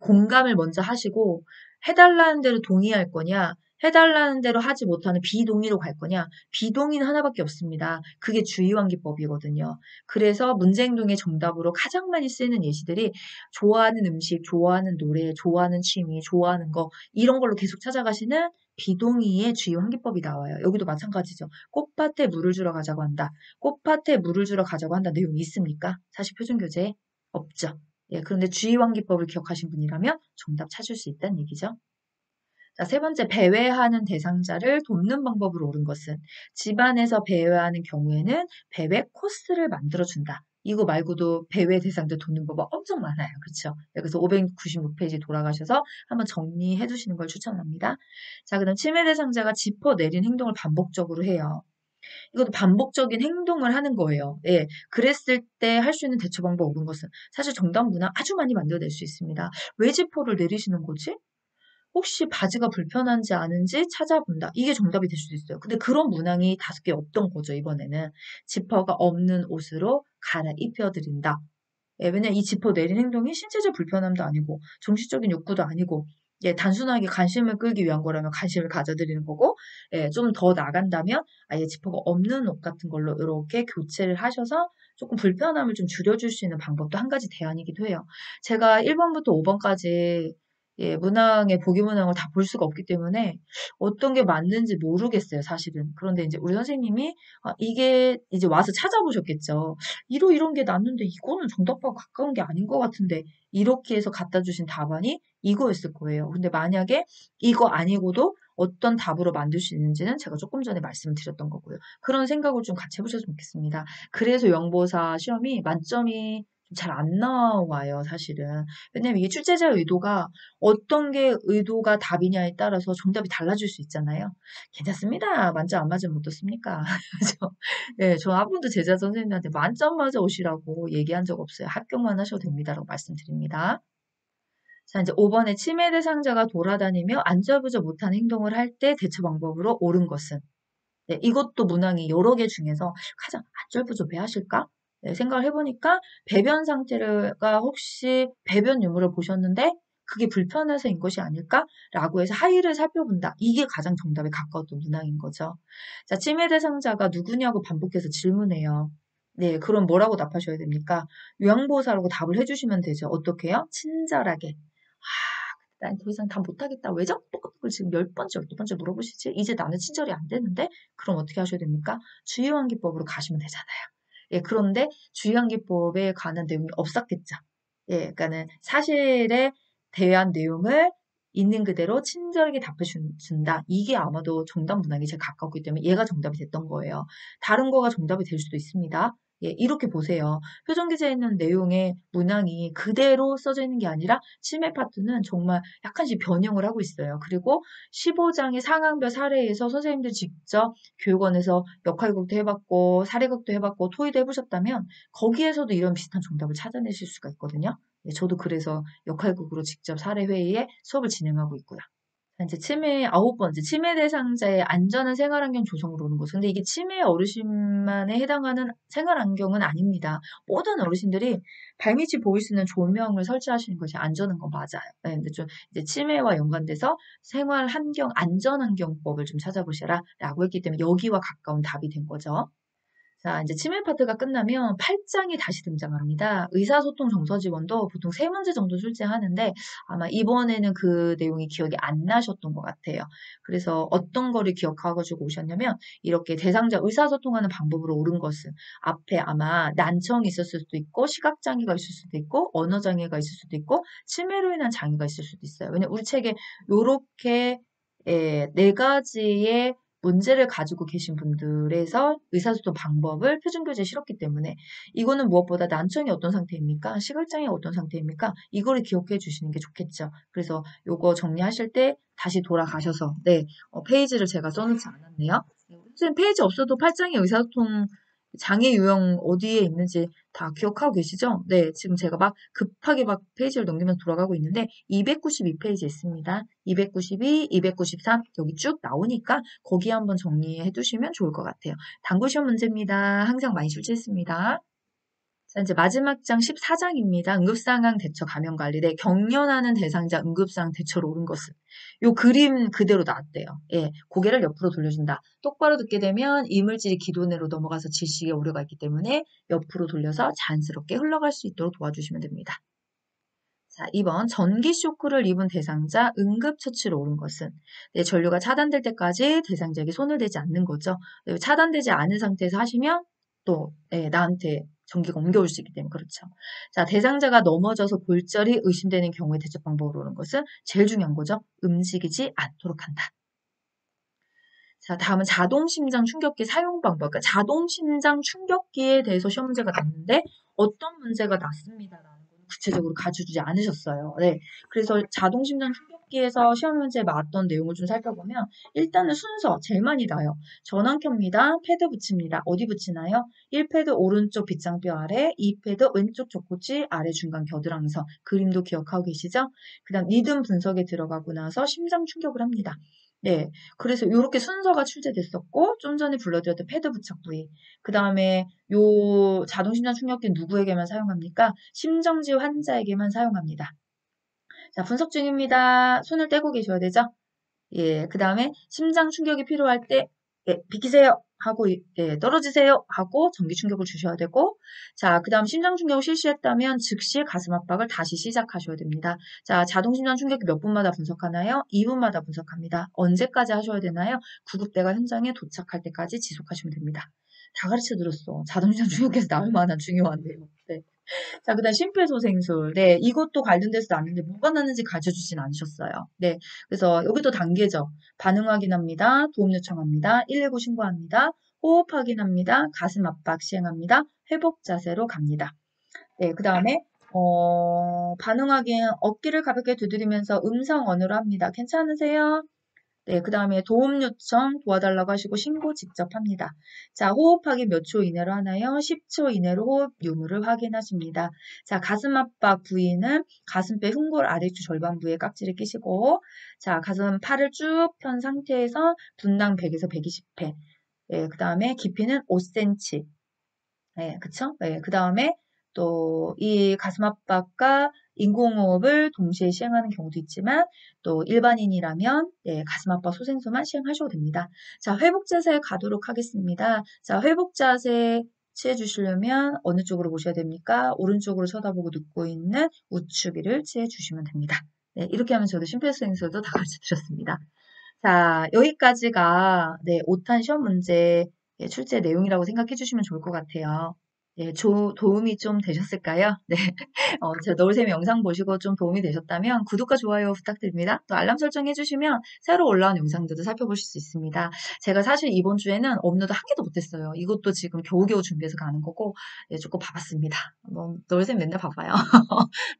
공감을 먼저 하시고 해달라는 대로 동의할 거냐, 해달라는 대로 하지 못하는 비동의로 갈 거냐, 비동의는 하나밖에 없습니다. 그게 주의환기법이거든요. 그래서 문제행동의 정답으로 가장 많이 쓰이는 예시들이 좋아하는 음식, 좋아하는 노래, 좋아하는 취미, 좋아하는 거 이런 걸로 계속 찾아가시는 비동의의 주의환기법이 나와요. 여기도 마찬가지죠. 꽃밭에 물을 주러 가자고 한다. 꽃밭에 물을 주러 가자고 한다 내용이 있습니까? 사실 표준교재에 없죠. 예, 그런데 주의환기법을 기억하신 분이라면 정답 찾을 수 있다는 얘기죠. 자, 세 번째, 배회하는 대상자를 돕는 방법으로 옳은 것은 집안에서 배회하는 경우에는 배회 코스를 만들어준다. 이거 말고도 배회 대상자 돕는 법은 엄청 많아요. 그렇죠? 그래서 596페이지 돌아가셔서 한번 정리해 두시는 걸 추천합니다. 자, 그다음 치매 대상자가 짚어내린 행동을 반복적으로 해요. 이것도 반복적인 행동을 하는 거예요. 예. 그랬을 때 할 수 있는 대처 방법 옳은 것은 사실 정답 문항 아주 많이 만들어낼 수 있습니다. 왜 지퍼를 내리시는 거지? 혹시 바지가 불편한지 아는지 찾아본다. 이게 정답이 될 수도 있어요. 근데 그런 문항이 5개 없던 거죠, 이번에는. 지퍼가 없는 옷으로 갈아입혀드린다. 예, 왜냐면 이 지퍼 내린 행동이 신체적 불편함도 아니고 정신적인 욕구도 아니고 예, 단순하게 관심을 끌기 위한 거라면 관심을 가져드리는 거고 예, 좀 더 나간다면 아예 지퍼가 없는 옷 같은 걸로 이렇게 교체를 하셔서 조금 불편함을 좀 줄여줄 수 있는 방법도 한 가지 대안이기도 해요. 제가 1번부터 5번까지 예, 문항의 보기 문항을 다 볼 수가 없기 때문에 어떤 게 맞는지 모르겠어요, 사실은. 그런데 이제 우리 선생님이 이게 이제 와서 찾아보셨겠죠. 이런 게 났는데 이거는 정답하고 가까운 게 아닌 것 같은데 이렇게 해서 갖다 주신 답안이 이거였을 거예요. 근데 만약에 이거 아니고도 어떤 답으로 만들 수 있는지는 제가 조금 전에 말씀드렸던 거고요. 그런 생각을 좀 같이 해보셨으면 좋겠습니다. 그래서 영보사 시험이 만점이 잘 안 나와요, 사실은. 왜냐면 이게 출제자의 의도가 어떤 게 의도가 답이냐에 따라서 정답이 달라질 수 있잖아요. 괜찮습니다. 만점 안 맞으면 어떻습니까? 그죠? 네, 저 한 번도 제자 선생님한테 만점 맞아 오시라고 얘기한 적 없어요. 합격만 하셔도 됩니다라고 말씀드립니다. 자, 이제 5번에 치매 대상자가 돌아다니며 안절부절 못한 행동을 할 때 대처 방법으로 옳은 것은? 네, 이것도 문항이 여러 개 중에서 가장 안절부절 왜 하실까? 네, 생각을 해보니까 배변 상태가 혹시 배변 유무를 보셨는데 그게 불편해서인 것이 아닐까라고 해서 하의를 살펴본다. 이게 가장 정답에 가까웠던 문항인 거죠. 자, 치매 대상자가 누구냐고 반복해서 질문해요. 네, 그럼 뭐라고 답하셔야 됩니까? 요양보호사라고 답을 해주시면 되죠. 어떻게 해요? 친절하게. 난 더 이상 답 못하겠다. 왜 자꾸 똑같은 걸 지금 10번째, 12번째 물어보시지? 이제 나는 친절이 안 되는데? 그럼 어떻게 하셔야 됩니까? 주의환기법으로 가시면 되잖아요. 예, 그런데 주의환기법에 관한 내용이 없었겠죠. 예, 그러니까는 사실에 대한 내용을 있는 그대로 친절하게 답해 준다. 이게 아마도 정답 문항이 제일 가깝기 때문에 얘가 정답이 됐던 거예요. 다른 거가 정답이 될 수도 있습니다. 예, 이렇게 보세요. 표정기재에 있는 내용의 문항이 그대로 써져 있는 게 아니라 치매 파트는 정말 약간씩 변형을 하고 있어요. 그리고 15장의 상황별 사례에서 선생님들 직접 교육원에서 역할극도 해봤고 사례극도 해봤고 토의도 해보셨다면 거기에서도 이런 비슷한 정답을 찾아내실 수가 있거든요. 네, 저도 그래서 역할극으로 직접 사례 회의에 수업을 진행하고 있고요. 자, 이제 치매, 9번째, 치매 대상자의 안전한 생활환경 조성으로 오는 것은. 근데 이게 치매 어르신만에 해당하는 생활환경은 아닙니다. 모든 어르신들이 발밑이 보일 수 있는 조명을 설치하시는 것이 안전한 건 맞아요. 네, 근데 좀 이제 치매와 연관돼서 생활환경, 안전환경법을 좀 찾아보시라 라고 했기 때문에 여기와 가까운 답이 된 거죠. 자, 이제 치매 파트가 끝나면 8장이 다시 등장합니다. 의사소통 정서 지원도 보통 3문제 정도 출제하는데 아마 이번에는 그 내용이 기억이 안 나셨던 것 같아요. 그래서 어떤 거를 기억하고 오셨냐면 이렇게 대상자 의사소통하는 방법으로 옳은 것은 앞에 아마 난청이 있었을 수도 있고 시각장애가 있을 수도 있고 언어장애가 있을 수도 있고 치매로 인한 장애가 있을 수도 있어요. 왜냐면 우리 책에 요렇게 네 가지의 문제를 가지고 계신 분들에서 의사소통 방법을 표준교재에 실었기 때문에 이거는 무엇보다 난청이 어떤 상태입니까? 시각장애가 어떤 상태입니까? 이거를 기억해 주시는 게 좋겠죠. 그래서 요거 정리하실 때 다시 돌아가셔서 네, 페이지를 제가 써놓지 않았네요. 선생님 페이지 없어도 8장의 의사소통 장애 유형 어디에 있는지 다 기억하고 계시죠? 네, 지금 제가 막 급하게 막 페이지를 넘기면서 돌아가고 있는데 292페이지 있습니다. 292, 293 여기 쭉 나오니까 거기 한번 정리해 두시면 좋을 것 같아요. 당구시험 문제입니다. 항상 많이 출제했습니다. 자, 이제 마지막 장 14장입니다. 응급상황 대처 감염관리. 네, 경련하는 대상자 응급상황 대처로 옳은 것은. 요 그림 그대로 나왔대요. 예, 고개를 옆으로 돌려준다. 똑바로 듣게 되면 이물질이 기도내로 넘어가서 질식에 우려가 있기 때문에 옆으로 돌려서 자연스럽게 흘러갈 수 있도록 도와주시면 됩니다. 자, 2번 전기 쇼크를 입은 대상자 응급처치로 옳은 것은. 네, 전류가 차단될 때까지 대상자에게 손을 대지 않는 거죠. 네, 차단되지 않은 상태에서 하시면 또 나한테 전기가 옮겨올 수 있기 때문에 그렇죠. 자, 대상자가 넘어져서 골절이 의심되는 경우에 대처 방법으로 오는 것은 제일 중요한 거죠. 움직이지 않도록 한다. 자, 다음은 자동심장 충격기 사용 방법. 그러니까 자동심장 충격기에 대해서 시험 문제가 났는데 어떤 문제가 났습니다라는 걸 구체적으로 가져주지 않으셨어요. 네. 그래서 자동심장 충격기에서 시험 문제에 맞던 내용을 좀 살펴보면 일단은 순서 제일 많이 나요. 전원 켭니다. 패드 붙입니다. 어디 붙이나요? 1패드 오른쪽 빗장뼈 아래, 2패드 왼쪽 족구치 아래 중간 겨드랑이선. 그림도 기억하고 계시죠? 그 다음 리듬 분석에 들어가고 나서 심장 충격을 합니다. 네. 그래서 요렇게 순서가 출제됐었고 좀 전에 불러드렸던 패드 부착 부위 그 다음에 요 자동심장 충격기는 누구에게만 사용합니까? 심정지 환자에게만 사용합니다. 자, 분석 중입니다. 손을 떼고 계셔야 되죠? 예, 그 다음에 심장 충격이 필요할 때 비키세요 하고 떨어지세요 하고 전기 충격을 주셔야 되고 자, 그 다음 심장 충격을 실시했다면 즉시 가슴 압박을 다시 시작하셔야 됩니다. 자, 자동 심장 충격기 몇 분마다 분석하나요? 2분마다 분석합니다. 언제까지 하셔야 되나요? 구급대가 현장에 도착할 때까지 지속하시면 됩니다. 다 가르쳐 드렸어. 자동 심장 충격기에서 나올 만한 중요한데요. 네. 자, 그 다음 심폐소생술. 네, 이것도 관련돼서 나왔는데 뭐가 났는지 가르쳐주진 않으셨어요. 네, 그래서 여기도 단계죠. 반응 확인합니다. 도움 요청합니다. 119 신고합니다. 호흡 확인합니다. 가슴 압박 시행합니다. 회복 자세로 갑니다. 네, 그 다음에 반응하기엔 어깨를 가볍게 두드리면서 음성 언어로 합니다. 괜찮으세요? 네, 그 다음에 도움 요청 도와달라고 하시고 신고 직접 합니다. 자, 호흡하기 몇 초 이내로 하나요? 10초 이내로 호흡 유무를 확인하십니다. 자, 가슴 압박 부위는 가슴뼈 흉골 아래쪽 절반부에 깍지를 끼시고, 자, 가슴 팔을 쭉 편 상태에서 분당 100에서 120회. 네, 그 다음에 깊이는 5cm. 네, 그쵸? 네, 그 다음에 또 이 가슴 압박과 인공호흡을 동시에 시행하는 경우도 있지만 또 일반인이라면 네, 가슴 압박 소생술만 시행하셔도 됩니다. 자, 회복 자세 가도록 하겠습니다. 자, 회복 자세 취해 주시려면 어느 쪽으로 보셔야 됩니까? 오른쪽으로 쳐다보고 눕고 있는 우측이를 취해 주시면 됩니다. 네, 이렇게 하면 저도 심폐소생술도 다 가르쳐 드렸습니다. 자, 여기까지가 네, 5탄 시험 문제 예, 출제 내용이라고 생각해 주시면 좋을 것 같아요. 예, 도움이 좀 되셨을까요? 네. 제 너울쌤 영상 보시고 좀 도움이 되셨다면 구독과 좋아요 부탁드립니다. 또 알람 설정해 주시면 새로 올라온 영상들도 살펴보실 수 있습니다. 제가 사실 이번 주에는 업로드 한 개도 못했어요. 이것도 지금 겨우겨우 준비해서 가는 거고, 예, 조금 바빴습니다. 너울쌤 맨날 바빠요.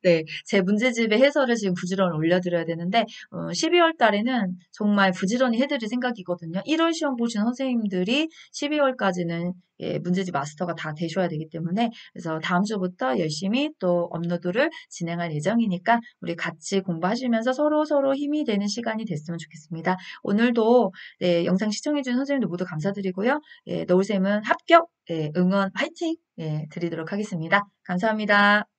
네, 제 문제집의 해설을 지금 부지런히 올려드려야 되는데 12월 달에는 정말 부지런히 해드릴 생각이거든요. 1월 시험 보신 선생님들이 12월까지는 예, 문제집 마스터가 다 되셔야 되기 때문에 그래서 다음 주부터 열심히 또 업로드를 진행할 예정이니까 우리 같이 공부하시면서 서로 힘이 되는 시간이 됐으면 좋겠습니다. 오늘도 네, 영상 시청해주신 선생님들 모두 감사드리고요. 예, 너울쌤은 합격, 예, 응원 화이팅 예, 드리도록 하겠습니다. 감사합니다.